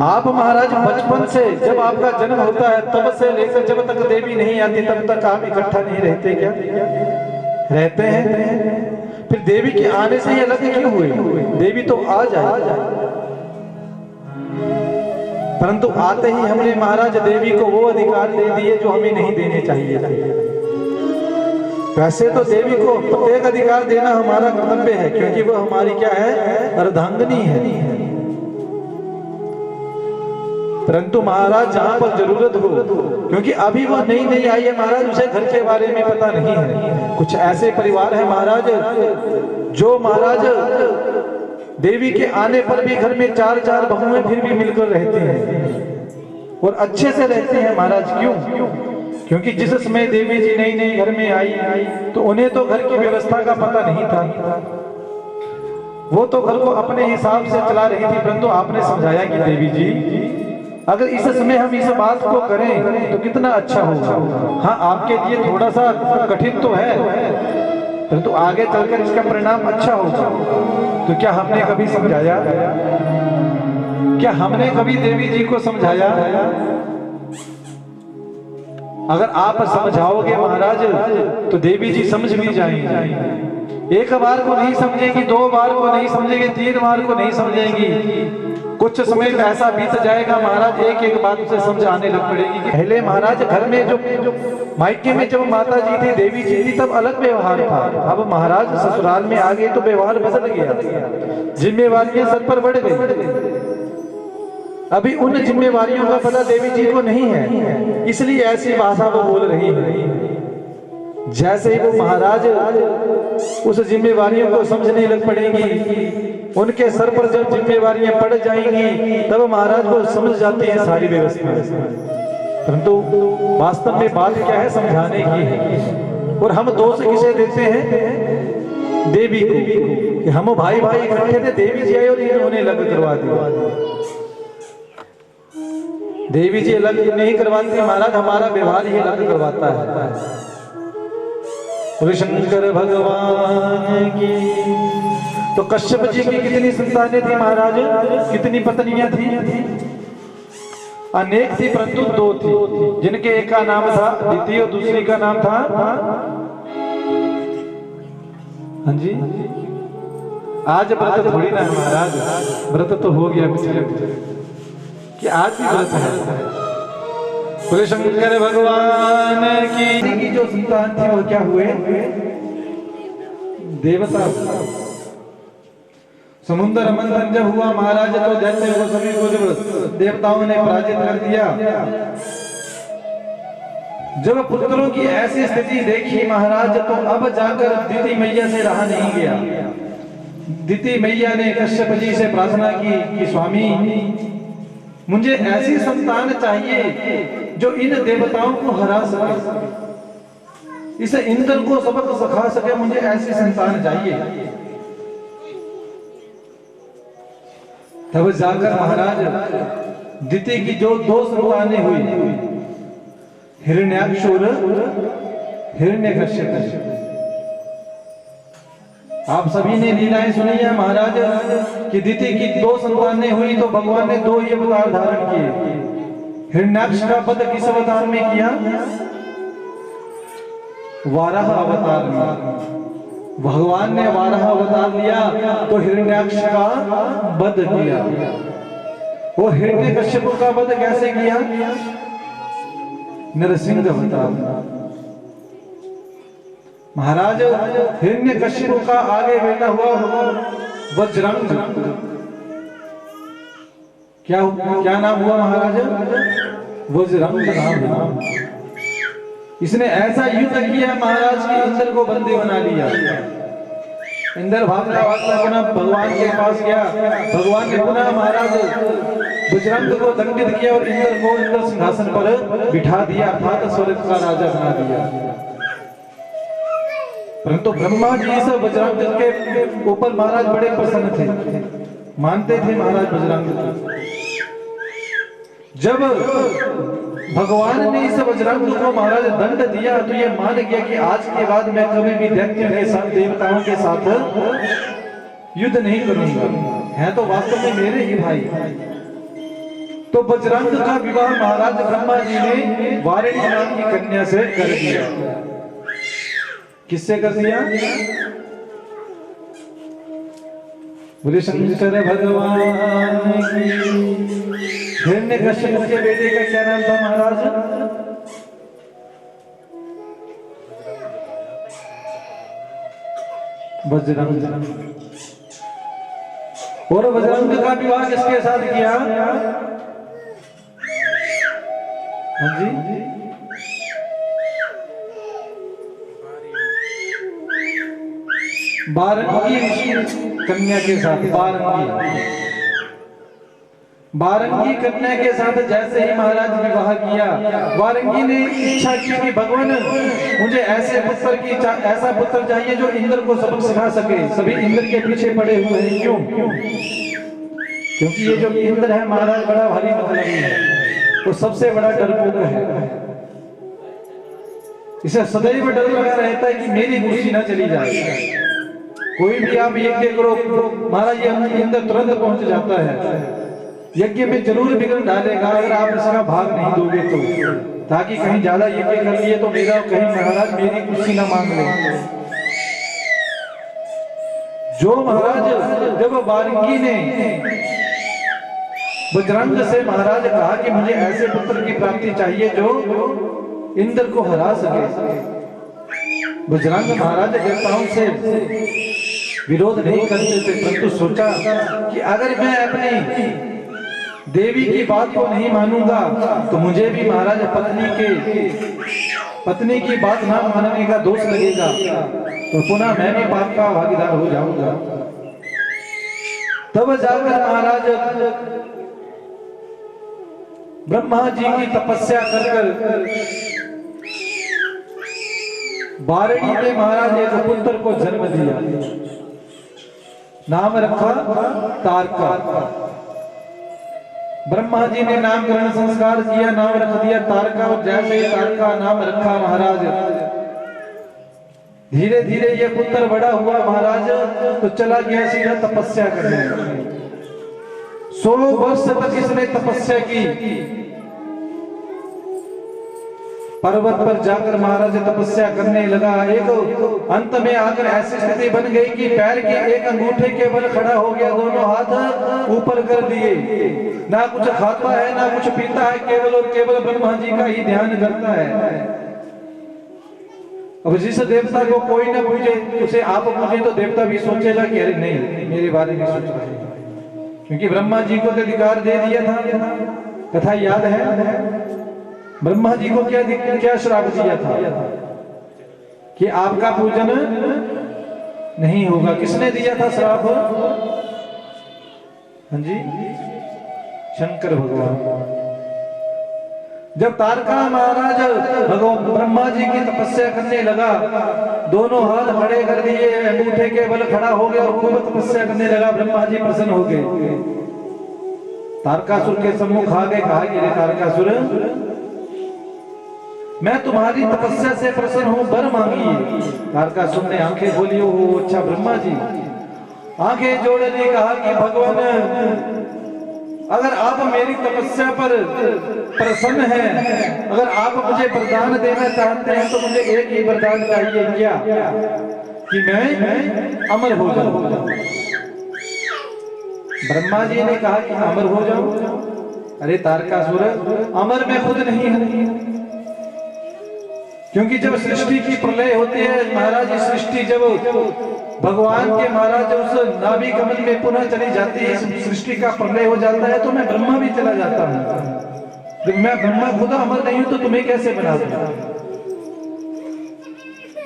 आप महाराज बचपन से जब आपका जन्म होता है तब से लेकर जब तक देवी नहीं आती तब तक आप इकट्ठा नहीं रहते क्या? रहते हैं। फिर देवी के आने से ही अलग क्यों हुए? देवी तो आ जाए, परंतु आते ही हमने महाराज देवी को वो अधिकार दे दिए जो हमें नहीं देने चाहिए। वैसे तो देवी को प्रत्येक अधिकार देना हमारा कर्तव्य है, क्योंकि वो हमारी क्या है? अर्धांगिनी है। परंतु महाराज जहां पर जरूरत हो, क्योंकि अभी वो नई नई आई है महाराज, उसे घर के बारे में पता नहीं है। कुछ ऐसे परिवार है महाराज जो महाराज देवी के आने पर भी घर में चार चार बहुएं फिर भी मिलकर रहती हैं और अच्छे से रहते हैं महाराज। क्यों? क्योंकि जिस समय देवी जी नई नई घर में आई तो उन्हें तो घर की व्यवस्था का पता नहीं था, वो तो घर को अपने हिसाब से चला रही थी। परंतु आपने समझाया कि देवी जी अगर इस समय हम इस बात को करें तो कितना अच्छा होगा। हाँ, आपके लिए थोड़ा सा कठिन तो है, परंतु आगे चलकर इसका परिणाम अच्छा होगा। तो क्या हमने कभी समझाया? क्या हमने कभी देवी जी को समझाया? अगर आप समझाओगे महाराज तो देवी जी समझ भी जाएंगी। एक बार को नहीं समझेगी, दो बार को नहीं समझेगी, तीन बार को नहीं समझेगी, कुछ समय ऐसा बीत जाएगा महाराज, एक एक बात उसे समझ आने लग पड़ेगी कि पहले महाराज घर में जो मायके में जब माता जी थी, देवी जी थी, तब अलग व्यवहार था। अब महाराज ससुराल में आ गए तो व्यवहार बदल गया, जिम्मेवारियां सर पर बढ़ गई। अभी उन जिम्मेवारियों का पता देवी जी को नहीं है, इसलिए ऐसी भाषा वो बोल रही है। जैसे ही वो महाराज उस जिम्मेवारियों को समझने लग पड़ेंगी, उनके सर पर जब जिम्मेवारियां पड़ जाएंगी, तब महाराज को समझ जाती है सारी व्यवस्था। परंतु वास्तव में बात क्या है, समझाने की है। और हम दोष किसे देते हैं? देवी को, कि हम भाई भाई इकट्ठे थे, देवी जी आई और इन्होंने अलग करवा दिया। देवी जी अलग नहीं करवाती महाराज, हमारा व्यवहार ही अलग करवाता है। शंकर भगवान की। तो कश्यप जी की कितनी संतानें थी महाराज, कितनी पत्नियां थी? अनेक थी, परंतु दो थी, जिनके एक का नाम था अदिति और दूसरी का नाम था, हाँ जी, आज व्रत थोड़ी ना महाराज, व्रत तो हो गया पिछले कि आज भी व्रत है। बोले शंकर भगवान की जो संतान थी वो क्या हुए? देवता। समुद्र मंथन जब हुआ महाराज, तो दैत्य को सभी को जब देवताओं ने पराजित कर दिया, जब पुत्रों की ऐसी स्थिति देखी महाराज, तो अब जाकर दिति मैया से रहा नहीं गया। दिति मैया ने कश्यप जी से प्रार्थना की कि स्वामी, मुझे ऐसी संतान चाहिए जो इन देवताओं को हरा सके, इसे इंद्र को सबक सिखा सके, मुझे ऐसी संतान चाहिए। तब जाकर महाराज दिति की जो दो संतानें हुई, हिरण्याक्ष और हिरण्यकश्यप। आप सभी ने लीलाएं सुनी है महाराज कि दिति की दो संतानें हुई तो भगवान ने दो ही अवतार धारण किए। हिरण्याक्ष का वध किस अवतार में किया? वाराह अवतार में। भगवान ने वाराह अवतार लिया तो हिरण्याक्ष का वध किया। और हिरण्यकश्यप का वध कैसे किया? नरसिंह अवतार। महाराज हिरण्यकश्यप का आगे बेटा हुआ वज्रंग। क्या नाम हुआ महाराज? वज्रंग नाम। इसने ऐसा युद्ध किया महाराज कि इंद्र को बंदी बना लिया। इंद्र भागता भागता पुनः भगवान के पास गया। भगवान ने पुनः महाराज वज्रंग को दंडित किया और इंद्र को इंद्र सिंहासन पर बिठा दिया, अर्थात स्वर्ग का राजा बना दिया। परंतु ब्रह्मा जी इस वज्रंग के ऊपर महाराज बड़े प्रसन्न थे, मानते थे महाराज वज्रंग को। जब भगवान ने इस वज्रंग को महाराज दंड दिया तो ये मान गया कि आज के बाद मैं कभी भी दैत्यों के साथ, देवताओं के साथ युद्ध नहीं करूंगा, है तो वास्तव में मेरे ही भाई। तो वज्रंग का विवाह महाराज ब्रह्मा जी ने वारिणी नाम की कन्या से कर दिया। किससे कर दिया? बोले शंकर भगवान की। हिरण्यकश्यप के बेटे का क्या नाम था महाराज? वज्रंग। और वज्रंग का विवाह किसके साथ किया? हाँ जी, बारंगी कन्या के साथ। बारंगी कन्या के साथ जैसे ही महाराज विवाह किया, बारंगी ने इच्छा की कि भगवान मुझे ऐसा पुत्र चाहिए जो इंद्र को सबक सिखा सके। सभी इंद्र के पीछे पड़े हुए हैं। क्यों? क्योंकि ये जो इंद्र है महाराज बड़ा भारी मतलबी है, वो सबसे बड़ा डरपोक है। इसे सदैव डर लगा रहता है कि मेरी कुर्सी ना चली जाए। कोई भी आप यज्ञ करो महाराज, ये इंद्र तुरंत पहुंच जाता है। यज्ञ में जरूर विघ्न डालेगा अगर आप इसका भाग नहीं दोगे तो, ताकि कहीं ज्यादा यज्ञ कर लिए तो मेरा कहीं महाराज मेरी कुर्सी ना मांग ले। जो महाराज जब बारंगी ने बजरंग से महाराज कहा कि मुझे ऐसे पुत्र की प्राप्ति चाहिए जो इंद्र को हरा सके। बजरंग महाराज देवताओं से विरोध नहीं करते थे, परंतु सोचा कि अगर मैं अपनी देवी की बात को नहीं मानूंगा तो मुझे भी महाराज पत्नी की बात ना मानने का दोष लगेगा, तो पुनः मैं भी पाप का भागीदार हो जाऊंगा। तब जाकर महाराज ब्रह्मा जी की तपस्या कर बारणी में महाराज एक पुत्र को जन्म दिया। नाम रखा तारका। ब्रह्मा जी ने नामकरण संस्कार किया, नाम रख दिया तारका। और जैसे ही तारका नाम रखा महाराज, धीरे धीरे ये पुत्र बड़ा हुआ महाराज, तो चला गया सीधा तपस्या करने। 100 वर्ष तक इसने तपस्या की। पर्वत पर जाकर महाराज तपस्या करने लगा। एक अंत में आकर ऐसी स्थिति बन गई कि पैर के एक अंगूठे के बल खड़ा हो गया, दोनों हाथ ऊपर कर दिए। ना कुछ खाता है ना कुछ पीता है, केवल और केवल ब्रह्मा जी का ही ध्यान करता है। अब जिस देवता को कोई ना पूछे, उसे आप पूछे तो देवता भी सोचेगा कि अरे नहीं, मेरे बारे में सोच रहे हैं, क्योंकि ब्रह्मा जी को तो अधिकार दे दिया था। कथा याद है ब्रह्मा जी को क्या श्राप दिया था कि आपका पूजन नहीं होगा। किसने दिया था श्राप? हाँ जी, शंकर भगवान। जब तारका महाराज भगवान ब्रह्मा जी की तपस्या करने लगा, दोनों हाथ खड़े कर दिए, अंगूठे के बल खड़ा हो गया और खूब तपस्या करने लगा। ब्रह्मा जी प्रसन्न हो गए, तारकासुर के सम्मुख आ गए। कहा कि तारकासुर, मैं तुम्हारी तपस्या से प्रसन्न हूं, वर मांगिए। तारकासुर ने आंखें खोली। ओ अच्छा ब्रह्मा जी। आंखें जोड़े ने कहा कि भगवान, अगर आप मेरी तपस्या पर प्रसन्न हैं, अगर आप मुझे वरदान देना चाहते हैं तो मुझे एक ही वरदान चाहिए। क्या? कि मैं अमर हो जाऊं। ब्रह्मा जी ने कहा कि अमर हो जाऊं। अरे तारकासुर, अमर मैं खुद नहीं हूं, क्योंकि जब सृष्टि की प्रलय होती है महाराज, सृष्टि जब भगवान के महाराज उस नाभि कमल में पुनः चली जाती है, सृष्टि का प्रलय हो जाता है, तो मैं ब्रह्मा भी चला जाता हूं। जब मैं ब्रह्मा खुद अमर नहीं हूं तो तुम्हें कैसे बना दूं?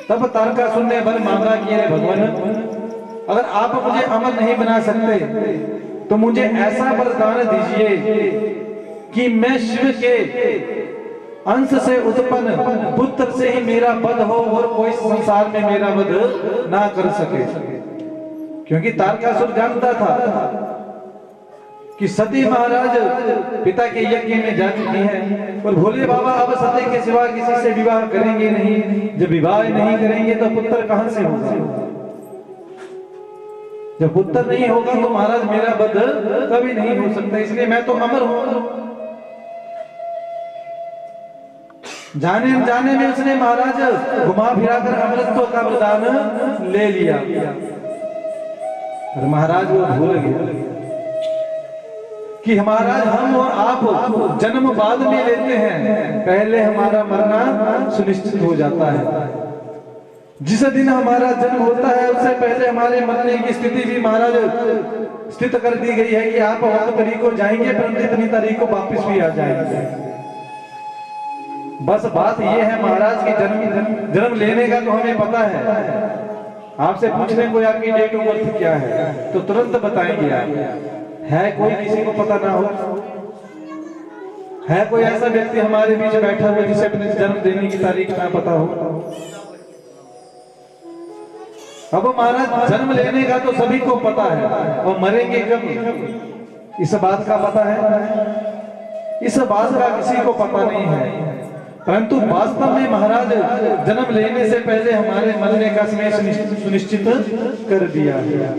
तब तारकासुर ने वर मांगा कि अरे भगवान, अगर आप मुझे अमर नहीं बना सकते तो मुझे ऐसा वरदान दीजिए कि मैं शिव के अंश से उत्पन्न पुत्र से ही मेरा वध हो और कोई संसार में मेरा वध ना कर सके। क्योंकि तारकासुर जानता था कि सती महाराज पिता के यज्ञ में जा चुकी है और भोले बाबा अब सती के सिवा किसी से विवाह करेंगे नहीं। जब विवाह नहीं करेंगे तो पुत्र कहां से होगा? जब पुत्र नहीं होगा तो महाराज मेरा वध कभी नहीं हो सकता, इसलिए मैं तो अमर हूं। जाने जाने में उसने महाराज घुमा फिराकर अमृतत्व का वरदान ले लिया, और महाराज वो भूल गए कि महाराज हम और आप जन्म बाद में लेते हैं, पहले हमारा मरना सुनिश्चित हो जाता है। जिस दिन हमारा जन्म होता है उससे पहले हमारे मरने की स्थिति भी महाराज स्थित कर दी गई है कि आप वक्त तारीख को जाएंगे परंतु इतनी तारीख को वापस भी आ जाएंगे। बस बात ये है महाराज की जन्म लेने का तो हमें पता है, आपसे पूछने को आपकी डेट ऑफ बर्थ क्या है तो तुरंत बताएंगे आप। है कोई किसी को पता ना हो? है कोई ऐसा व्यक्ति हमारे बीच बैठा हुआ जिसे अपने जन्म देने की तारीख ना पता हो? अब महाराज जन्म लेने का तो सभी को पता है, और मरेंगे कब इस बात का पता है? इस बात का किसी को पता नहीं है। परंतु वास्तव में महाराज जन्म लेने से पहले हमारे मरने का समय सुनिश्चित कर दिया है।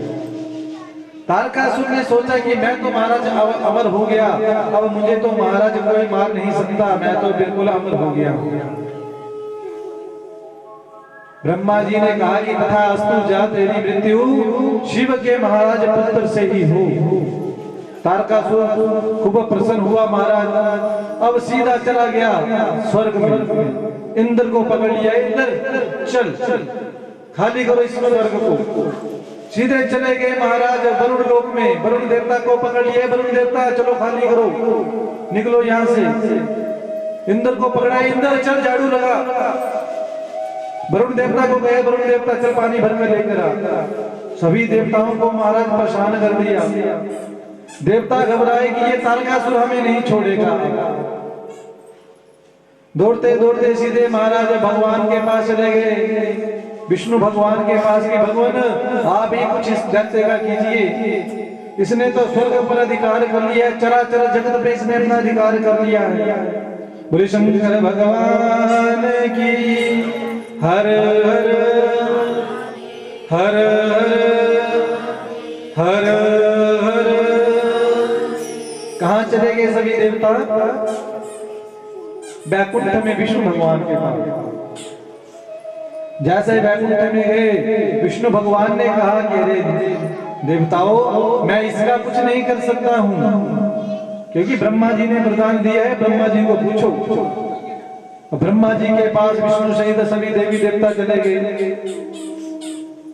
तारकासुर ने सोचा कि मैं तो महाराज अमर हो गया, अब मुझे तो महाराज कोई मार नहीं सकता, मैं तो बिल्कुल अमर हो गया। ब्रह्मा जी ने कहा कि तथास्तु जा तेरी मृत्यु शिव के महाराज पुत्र से ही हो। तारकासुर खूब प्रसन्न हुआ महाराज, अब सीधा चला गया स्वर्ग में। इंद्र को पकड़ लिया, इंद्र चल खाली करो इस स्वर्ग को। सीधे चले गए महाराज वरुण लोक में, वरुण देवता को पकड़ लिए, वरुण देवता चलो खाली करो, निकलो यहां से। इंद्र को पकड़ा, इंद्र चल झाड़ू लगा। वरुण देवता को गए, वरुण देवता चल पानी भर कर लेकर आ। सभी देवताओं को महाराज परेशान कर दिया। देवता घबराए कि ये तारकासुर हमें नहीं छोड़ेगा। दौड़ते दौड़ते सीधे महाराज भगवान के पास चले गए, विष्णु भगवान के पास कि भगवान आप ही कुछ इस दैत्य का कीजिए, इसने तो स्वर्ग पर अधिकार कर लिया है, चराचर जगत पे इसने अपना अधिकार कर लिया है। बोले शंकर भगवान की हर हर हर हर हर। कहां चले गए सभी देवता? बैकुंठ में विष्णु भगवान के पास। जैसे बैकुंठ में गए, विष्णु भगवान ने कहा कि अरे देवताओं, मैं इसका कुछ नहीं कर सकता हूं, क्योंकि ब्रह्मा जी ने वरदान दिया है, ब्रह्मा जी को पूछो। ब्रह्मा जी के पास विष्णु सहित सभी देवी देवता चले गए।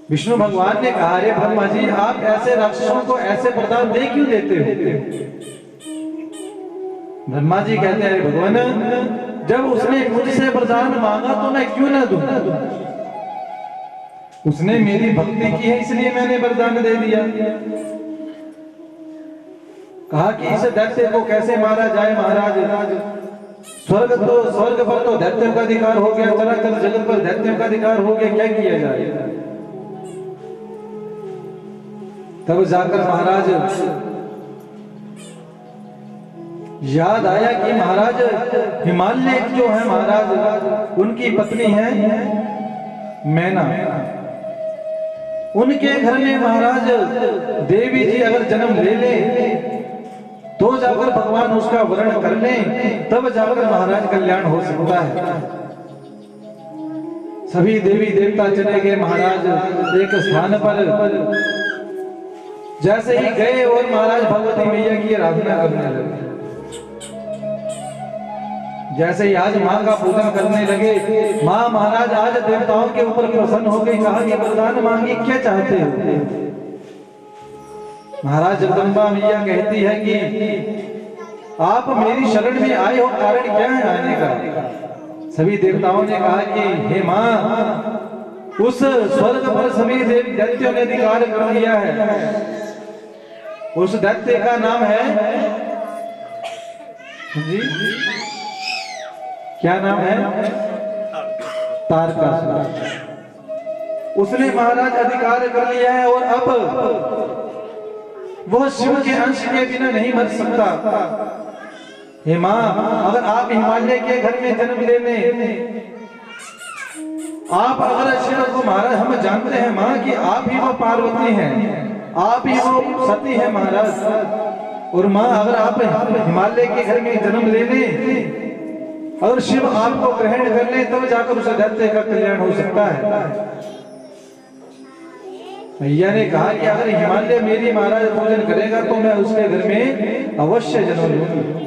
विष्णु भगवान ने कहा, अरे ब्रह्मा जी, आप ऐसे राक्षसों को ऐसे वरदान दे क्यों देते हो? ब्रह्मा जी कहते हैं, भगवान, जब उसने मुझसे वरदान मांगा तो मैं क्यों ना दूं? उसने मेरी भक्ति की है इसलिए मैंने वरदान दे दिया। कहा कि इस दैत्य को कैसे मारा जाए महाराज? स्वर्ग पर तो दैत्यों का अधिकार हो गया, चराचर जगत पर दैत्यों का अधिकार हो गया, क्या किया जाए? तब जाकर महाराज याद आया कि महाराज हिमालय जो है महाराज, उनकी पत्नी है मैना। उनके घर में महाराज देवी जी अगर जन्म ले ले तो जाकर भगवान उसका वर्ण कर ले, तब जाकर महाराज कल्याण हो सकता है। सभी देवी देवता चले गए महाराज एक स्थान पर। जैसे ही गए और महाराज भगवती मैया की आराधना करने लगे। जैसे ही आज माँ का पूजन करने लगे, माँ महाराज आज देवताओं के ऊपर प्रसन्न हो गई। कहा कि वरदान मांगी, क्या चाहते हो? महाराज जगदम्बा मैया कहती है कि आप मेरी शरण में आए हो, कारण क्या है आने का? सभी देवताओं ने कहा कि हे माँ, उस स्वर्ग पर सभी देवी दैत्यों ने अधिकार कर लिया है। उस दैत्य का नाम है जी, क्या नाम है? तारकासुर। उसने महाराज अधिकार कर लिया है और अब वह शिव के अंश के बिना नहीं मर सकता। हे मां, अगर आप हिमालय के घर में जन्म लेने, आप अगर शिव को महाराज, हम जानते हैं मां कि आप ही वो पार्वती हैं, आप ही वो सती है महाराज। और मां, अगर आप हिमालय के घर में जन्म लेने और शिव आपको ग्रहण कर ले, तब जाकर उस दैत्य का कल्याण हो सकता है। मैया ने कहा कि अगर हिमालय मेरी महाराज पूजन करेगा तो मैं उसके घर में अवश्य जन्म लूंगी।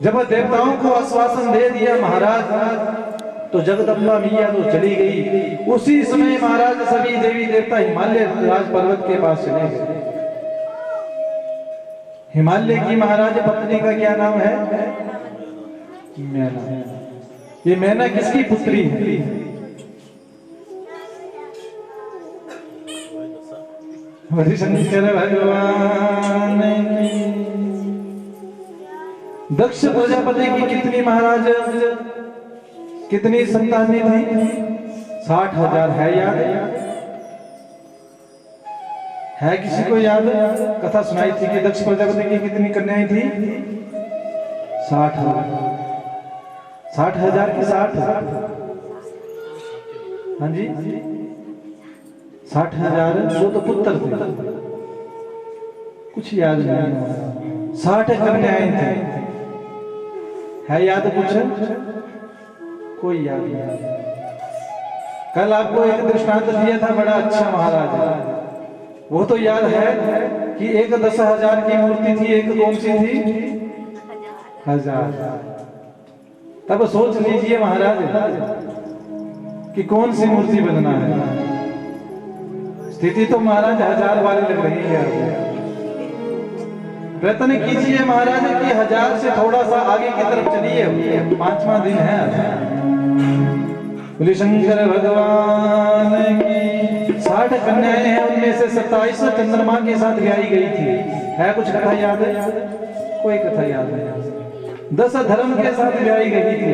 जब देवताओं को आश्वासन दे दिया महाराज, तो जगदम्बा मैया तो चली गई। उसी समय महाराज सभी देवी देवता हिमालय राज पर्वत के पास चले गए। हिमालय की महाराज पत्नी का क्या नाम है? मैना। ये मैना किसकी पुत्री है? शंकर भगवान। दक्ष प्रजापति की कितनी महाराज, कितनी संतानें थी? 60,000 है याद? है किसी को याद? कथा सुनाई थी कि दक्ष प्रजापति की कितनी कन्याएं थी? 60,000। 60,000 की 60? हाँ जी, 60,000। वो तो पुत्र थे, कुछ याद नहीं। 60 कन्याएं थी, है याद कुछ? कोई याद नहीं। कल आपको एक दृष्टांत दिया था बड़ा अच्छा महाराज। वो तो याद है कि एक 10,000 की मूर्ति थी, एक कौन सी थी? 1000। तब सोच लीजिए महाराज कि कौन सी मूर्ति बनना है। स्थिति तो महाराज 1000 वाली लग रही है। प्रयत्न कीजिए महाराज कि 1000 से थोड़ा सा आगे की तरफ चलिए। 5वां दिन है। बोले शंकर भगवान की 60 कन्याएं हैं, उनमें से 27 चंद्रमा के साथ ब्याही गई थी। है कुछ कथा याद है? कोई कथा याद नहीं। 10 धर्म के साथ ब्याही गई थी।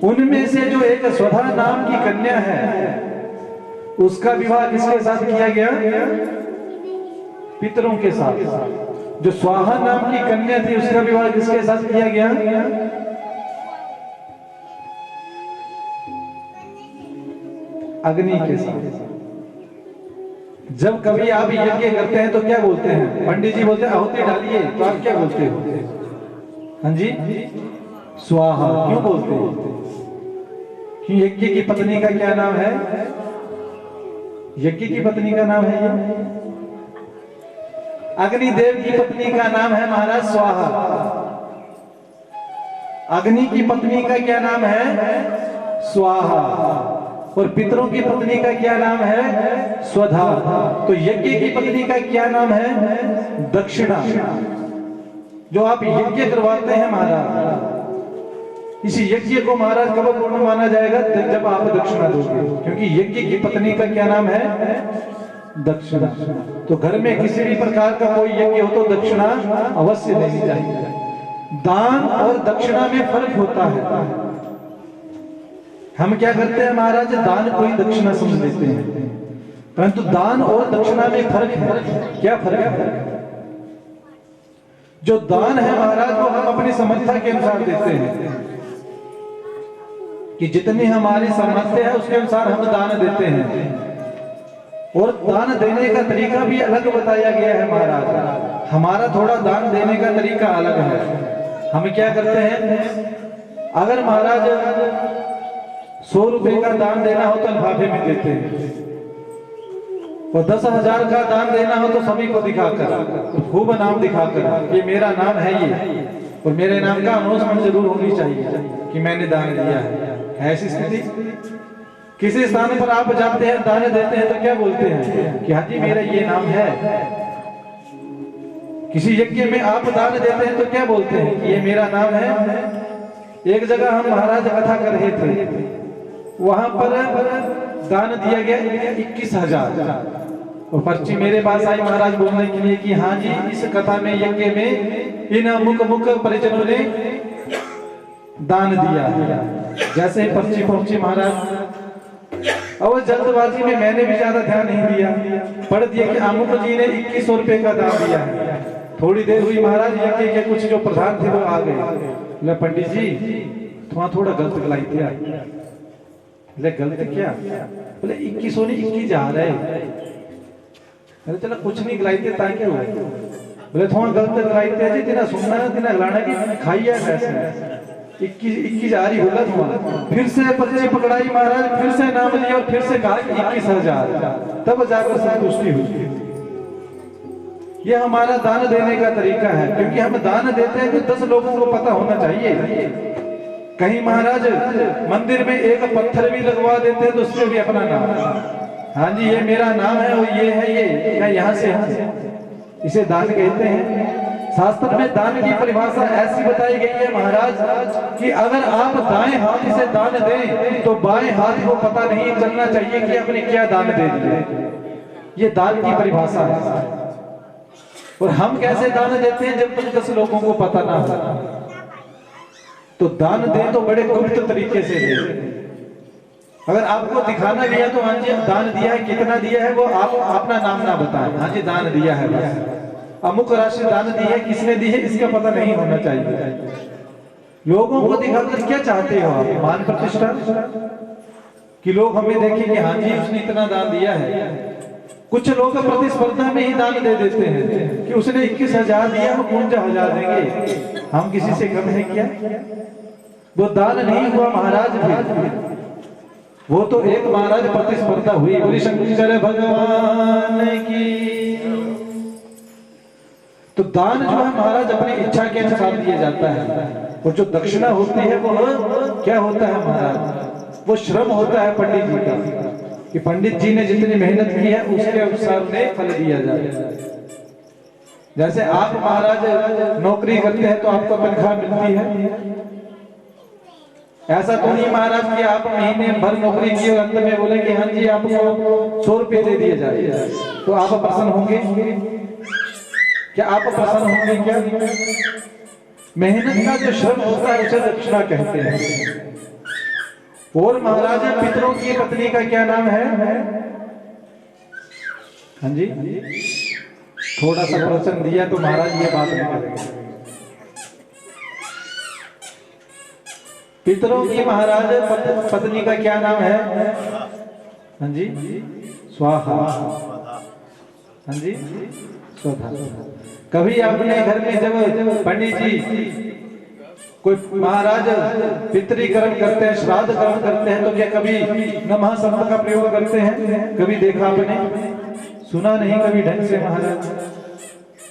उनमें से जो एक स्वधा नाम की कन्या है, उसका विवाह किसके साथ किया गया? पितरों के साथ। जो स्वाहा नाम की कन्या थी, उसका विवाह किसके साथ किया गया? अग्नि के साथ। जब कभी आप यज्ञ करते हैं तो क्या बोलते हैं? पंडित जी बोलते हैं आहुति डालिए, तो आप क्या बोलते हो? हाँ जी, स्वाहा। क्यों बोलते हैं? कि यज्ञ की पत्नी का क्या नाम है? यज्ञ की पत्नी का नाम है अग्निदेव की पत्नी का नाम है महाराज स्वाहा। अग्नि की पत्नी का क्या नाम है? स्वाहा। और पितरों की पत्नी का क्या नाम है? स्वधा। तो यज्ञ की पत्नी का क्या नाम है? दक्षिणा। जो आप यज्ञ करवाते हैं महाराज, इसी यज्ञ को महाराज कब पूर्ण माना जाएगा? जब आप दक्षिणा दोगे। क्योंकि यज्ञ की पत्नी का क्या नाम है? दक्षिणा। तो घर में किसी भी प्रकार का कोई यज्ञ हो तो दक्षिणा अवश्य देनी चाहिए। दान और दक्षिणा में फर्क होता है। हम क्या करते हैं महाराज? दान को ही दक्षिणा समझ लेते हैं, परंतु दान और दक्षिणा में फर्क है। क्या फर्क है? जो दान है महाराज वो हम अपनी समर्था के अनुसार देते हैं, कि जितनी हमारी सामर्थ्य है उसके अनुसार हम दान देते हैं। और दान देने का तरीका भी अलग बताया गया है महाराज। हमारा थोड़ा दान देने का तरीका अलग है। हम क्या करते हैं? अगर महाराज 100 रुपए का दान देना हो तो लिफाफे में देते हैं, और 10,000 का दान देना हो तो सभी को दिखाकर, तो खूब नाम दिखाकर, ये मेरा नाम है ये, और मेरे नाम का अनाउंसमेंट जरूर होनी चाहिए कि मैंने दान दिया है। ऐसी स्थिति किसी स्थान पर आप जाते हैं, दान देते हैं तो क्या बोलते हैं कि हाँ जी मेरा ये नाम है। किसी यज्ञ में आप दान देते हैं तो क्या बोलते हैं कि ये मेरा नाम है। एक जगह हम महाराज कथा कर रहे थे, वहां पर दान दिया गया 21,000। और पर्ची मेरे पास आई महाराज बोलने के लिए कि हाँ जी इस कथा में यज्ञ में इन मुख परिजनों ने दान दिया। जैसे ही पर्ची पहुंची महाराज, और जल्दबाजी में मैंने भी ज्यादा ध्यान नहीं दिया, पढ़ दिया कि अमुक जी ने 2100 रुपए का दान दिया है। थोड़ी देर हुई महाराज, यज्ञ के कुछ जो प्रधान थे वो आ गए। बोले पंडित जी थोड़ा गलत गलाई थे। बोले गलत क्या? बोले 2100 ने 21 जा रहे। अरे चलो कुछ नहीं गलाई थे ताकि हो। बोले थोड़ा गलत गलाई थे जी, तेना सुनना है तेना गलाना की खाइए पैसे 21 आ रही होगा तुम्हारा। फिर से पर्ची पकड़ाई महाराज, फिर से नाम लिया और फिर से कहा 21,000। तब जाकर संतुष्टि हुई। ये हमारा दान देने का तरीका है, क्योंकि हम दान देते हैं तो 10 लोगों को पता होना चाहिए। कहीं महाराज मंदिर में एक पत्थर भी लगवा देते हैं तो उसमें भी अपना नाम, हाँ जी ये मेरा नाम है और ये है, ये मैं यहाँ से हूँ, इसे दान कहते हैं। शास्त्र में दान की परिभाषा ऐसी बताई गई है महाराज कि अगर आप दाएं हाथ से दान दें तो बाएं हाथ को पता नहीं चलना चाहिए कि आपने क्या दान दे दिया। ये दान की परिभाषा है। और हम कैसे दान देते हैं? जब तक 10 लोगों को पता ना हो। तो दान दें तो बड़े गुप्त तरीके से दें। अगर आपको दिखाना भी है तो हाँ जी दान दिया है, कितना दिया है वो आप अपना नाम ना बताएं, हाँ जी दान दिया है बस। अमुक राशि दान दी है, किसने दी है इसका पता नहीं होना चाहिए। लोगों को दिखाकर क्या चाहते हो आप? मान प्रतिष्ठा, कि लोग हमें देखें कि हाँ जी उसने इतना दान दिया है। कुछ लोग प्रतिस्पर्धा में ही दान दे देते हैं कि उसने 21,000 दिया, हम 49,000 देंगे, हम किसी से कम है क्या? वो दान नहीं हुआ महाराज। फिर वो तो एक महाराज प्रतिस्पर्धा हुई, बोली शंकर भगवान की। तो दान जो है महाराज अपनी इच्छा के अनुसार दिया जाता है, और जो दक्षिणा होती है वो क्या होता है महाराज, वो श्रम होता है पंडित जी का, कि पंडित जी ने जितनी मेहनत की है उसके अनुसार उन्हें फल दिया जाए। जैसे आप महाराज नौकरी करते हैं तो आपको तनख्वाह मिलती है, ऐसा तो नहीं महाराज कि आप महीने भर नौकरी की और अंत में बोले कि हाँ जी आपको 100 रुपये दे दिए जाए, तो आप प्रसन्न होंगे क्या? आप प्रसन्न होंगे क्या? मेहनत का जो श्रम होता है उसे दक्षिणा कहते हैं। और महाराज पितरों की पत्नी का क्या नाम है? हाँ जी, थोड़ा सा प्रवचन दिया तो महाराज ये बात नहीं करेंगे। पितरों की महाराज पत्नी का क्या नाम है? हाँ जी, स्वाहा। हाँ जी, स्वधा। कभी अपने घर में जब पंडित जी कोई महाराज पितृकर्म करते हैं, श्राद्ध कर्म करते हैं, तो क्या कभी नमः शब्द का प्रयोग करते हैं? कभी देखा आपने? सुना नहीं कभी ढंग से महाराज।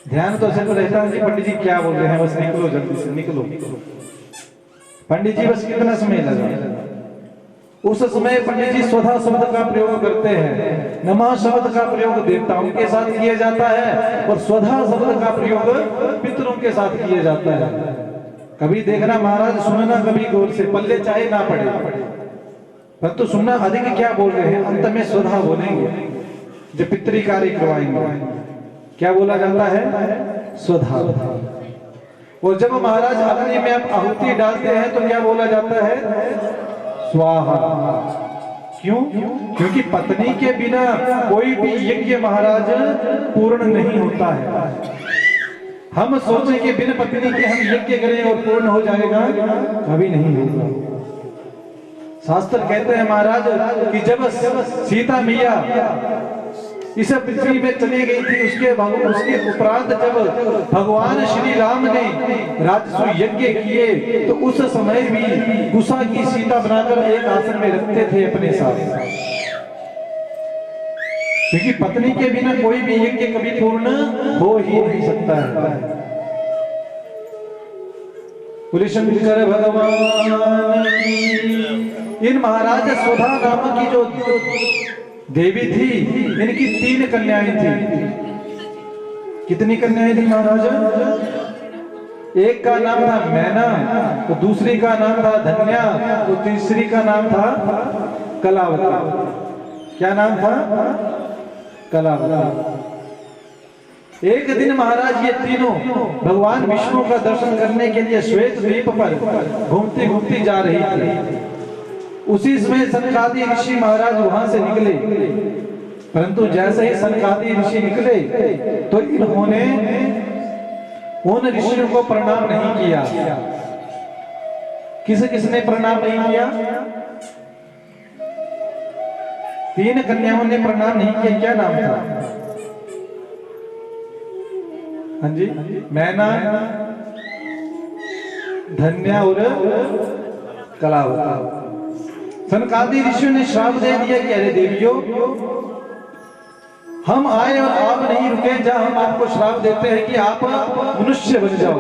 ध्यान तो सिर्फ रहता है जी पंडित जी क्या बोल रहे हैं, बस निकलो जल्दी से निकलो। पंडित जी बस कितना समय लगा? उस समय पंडित जी स्वधा शब्द का प्रयोग करते हैं, नमः शब्द का प्रयोग देवताओं के साथ किया जाता है और स्वधा शब्द का प्रयोग पितरों के साथ किया जाता है। कभी देखना महाराज, सुनना कभी गौर से, पल्ले चाहे ना पड़े, परंतु सुनना अधिक क्या बोल रहे हैं, अंत में स्वधा बोलेंगे जब पितृ कार्य करवाएंगे। क्या बोला जाता है? स्वधा। और जब महाराज अग्नि में आप आहुति डालते हैं तो क्या बोला जाता है? स्वाहा। क्यों? क्योंकि पत्नी के बिना कोई भी यज्ञ महाराज पूर्ण नहीं होता है। हम सोचें कि बिना पत्नी के हम यज्ञ करें और पूर्ण हो जाएगा, कभी नहीं होगा। शास्त्र कहते हैं महाराज कि जब सीता मैया इस पृथ्वी में चली गई थी, उसके उपरांत जब भगवान श्री राम ने राजसूय यज्ञ किए तो उस समय भी गुस्सा की सीता बनाकर एक आसन में रखते थे अपने साथ, क्योंकि पत्नी के बिना कोई भी यज्ञ कभी पूर्ण हो ही नहीं सकता है। बोले शंकर भगवान की। इन महाराज स्वधा नाम की जो देवी थी, इनकी 3 कन्याएं थी। कितनी कन्याएं थी महाराज? एक का नाम था मैना, तो दूसरी का नाम था धन्या, तो तीसरी का नाम था कलावती। क्या नाम था? कलावती। एक दिन महाराज ये तीनों भगवान विष्णु का दर्शन करने के लिए श्वेत द्वीप पर घूमती घूमती जा रही थी। उसी समय सनकादि ऋषि महाराज वहां से निकले, परंतु जैसे ही सनकादि ऋषि निकले तो इन्होंने उन ऋषियों को प्रणाम नहीं किया। किसने प्रणाम नहीं किया? 3 कन्याओं ने प्रणाम नहीं किया। क्या नाम था? हाँ जी, मैना, धन्या और कलावती। सनकादि ऋषियों ने श्राप दे दिया कि अरे देवियों, हम आए और आप नहीं रुके, जहां हम आपको श्राप देते हैं कि आप मनुष्य बन जाओ।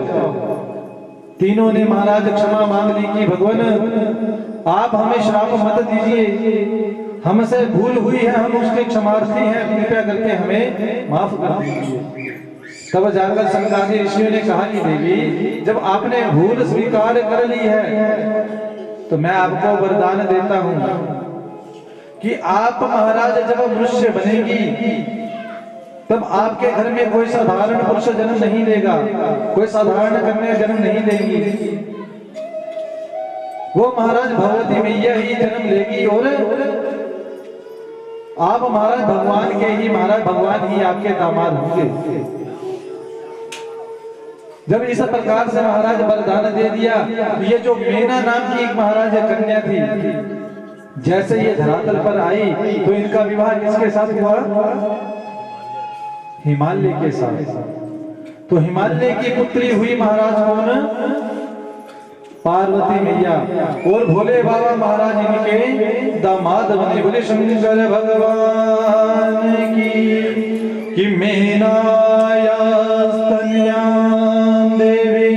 तीनों ने महाराज क्षमा मांग ली कि भगवान आप हमें श्राप मत दीजिए, हमसे भूल हुई है, हम उसके क्षमार्थी हैं, कृपया करके हमें माफ कर दीजिए। तब जाकर सनकादि ऋषियों ने कहा कि देवी, जब आपने भूल स्वीकार कर ली है तो मैं आपको वरदान देता हूं कि आप महाराज जब मनुष्य बनेगी तब आपके घर में कोई साधारण पुरुष जन्म नहीं लेगा, कोई साधारण कन्या जन्म नहीं लेगी। वो महाराज भगवती मैया ही जन्म लेगी और आप महाराज भगवान के ही, महाराज भगवान ही आपके दामाद होंगे। जब इस प्रकार से महाराज वरदान दे दिया, ये जो मेना नाम की एक महाराज कन्या थी, जैसे ये धरातल पर आई तो इनका विवाह किसके साथ हुआ? हिमालय के साथ। तो हिमालय की पुत्री हुई महाराज कौन? पार्वती मैया और भोले बाबा महाराज इनके दामाद बने। बोले शंकर भगवान की मेनाया स्तन्या देवी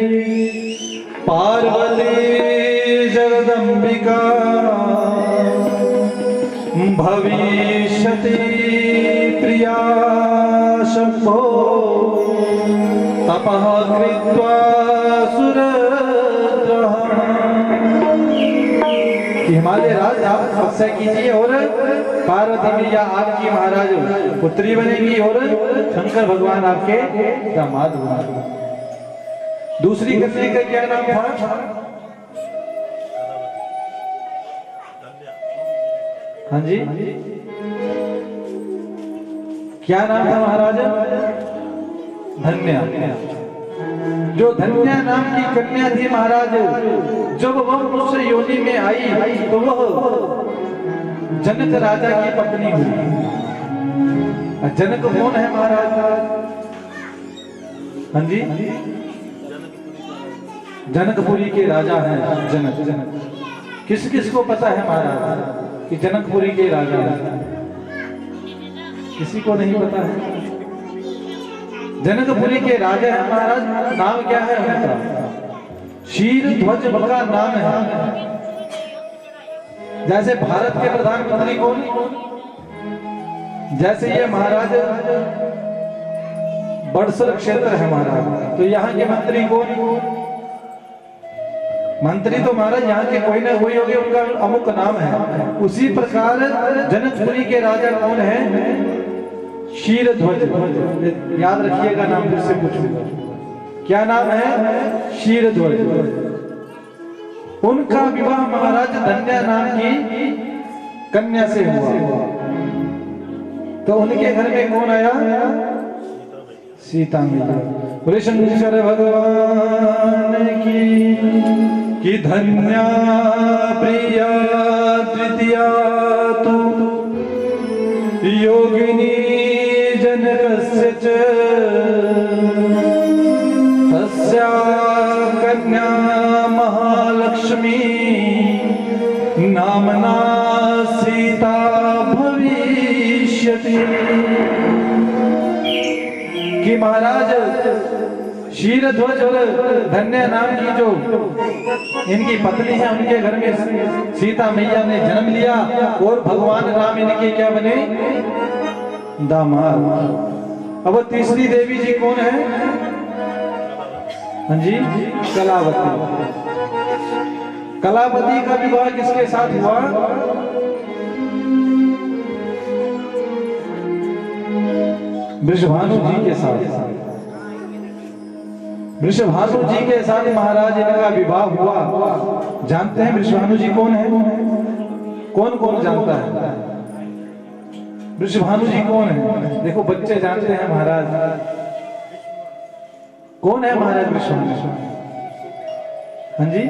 पार्वती जगदम्बिका भविष्यति प्रिया शंभो तपः कृत्वा सुरद्रः। हिमालय राज आप तपस्या कीजिए और पार्वती मैया आपकी महाराज पुत्री बनेगी और शंकर भगवान आपके दामाद बनेंगे। दूसरी कन्या का क्या नाम था? हाँ जी, क्या नाम था महाराज? धन्या। जो धन्या नाम की कन्या थी महाराज, जब वह मनुष्य योनि में आई तो वह जनक राजा की पत्नी हुई। जनक कौन है महाराज? हाँ जी, जनकपुरी के राजा हैं जनक। किस किस को पता है महाराज कि जनकपुरी के राजा हैं? किसी को नहीं पता है। जनकपुरी के राजा है महाराज, नाम क्या है उनका? शीरध्वज का नाम है। जैसे भारत के प्रधानमंत्री कौन, जैसे ये महाराज बड़सर क्षेत्र है महाराज, तो यहाँ के मंत्री कौन? मंत्री तो महाराज यहाँ के कोई ना कोई होंगे, उनका अमुक नाम है। उसी प्रकार जनकपुरी के राजा कौन है? शीरध्वज। याद रखिएगा, नाम फिर से पूछूंगा। क्या नाम है? शीरध्वज। उनका विवाह महाराज धन्या नाम की कन्या से हुआ। तो उनके घर में कौन आया? सीता मैया। बोले शंकर भगवान की धन्या प्रिया तृतीया तु योगिनी जनकस्य च तस्या कन्या महालक्ष्मी नामना सीता भविष्यति। कि महाराज शीरध्वज और धन्या नाम की जो इनकी पत्नी है, उनके घर में सीता मैया ने जन्म लिया और भगवान राम इनके क्या बने? दामाद। अब तीसरी देवी जी कौन है? हाँ जी, कलावती। कलावती का विवाह किसके साथ हुआ? वृषभानु जी के साथ। वृषभानु जी के साथ महाराज इनका विवाह हुआ। जानते हैं वृषभानु जी कौन है? कौन कौन जानता है वृषभानु जी कौन है? देखो बच्चे जानते हैं महाराज। कौन है महाराज वृषभानु? हाँ जी,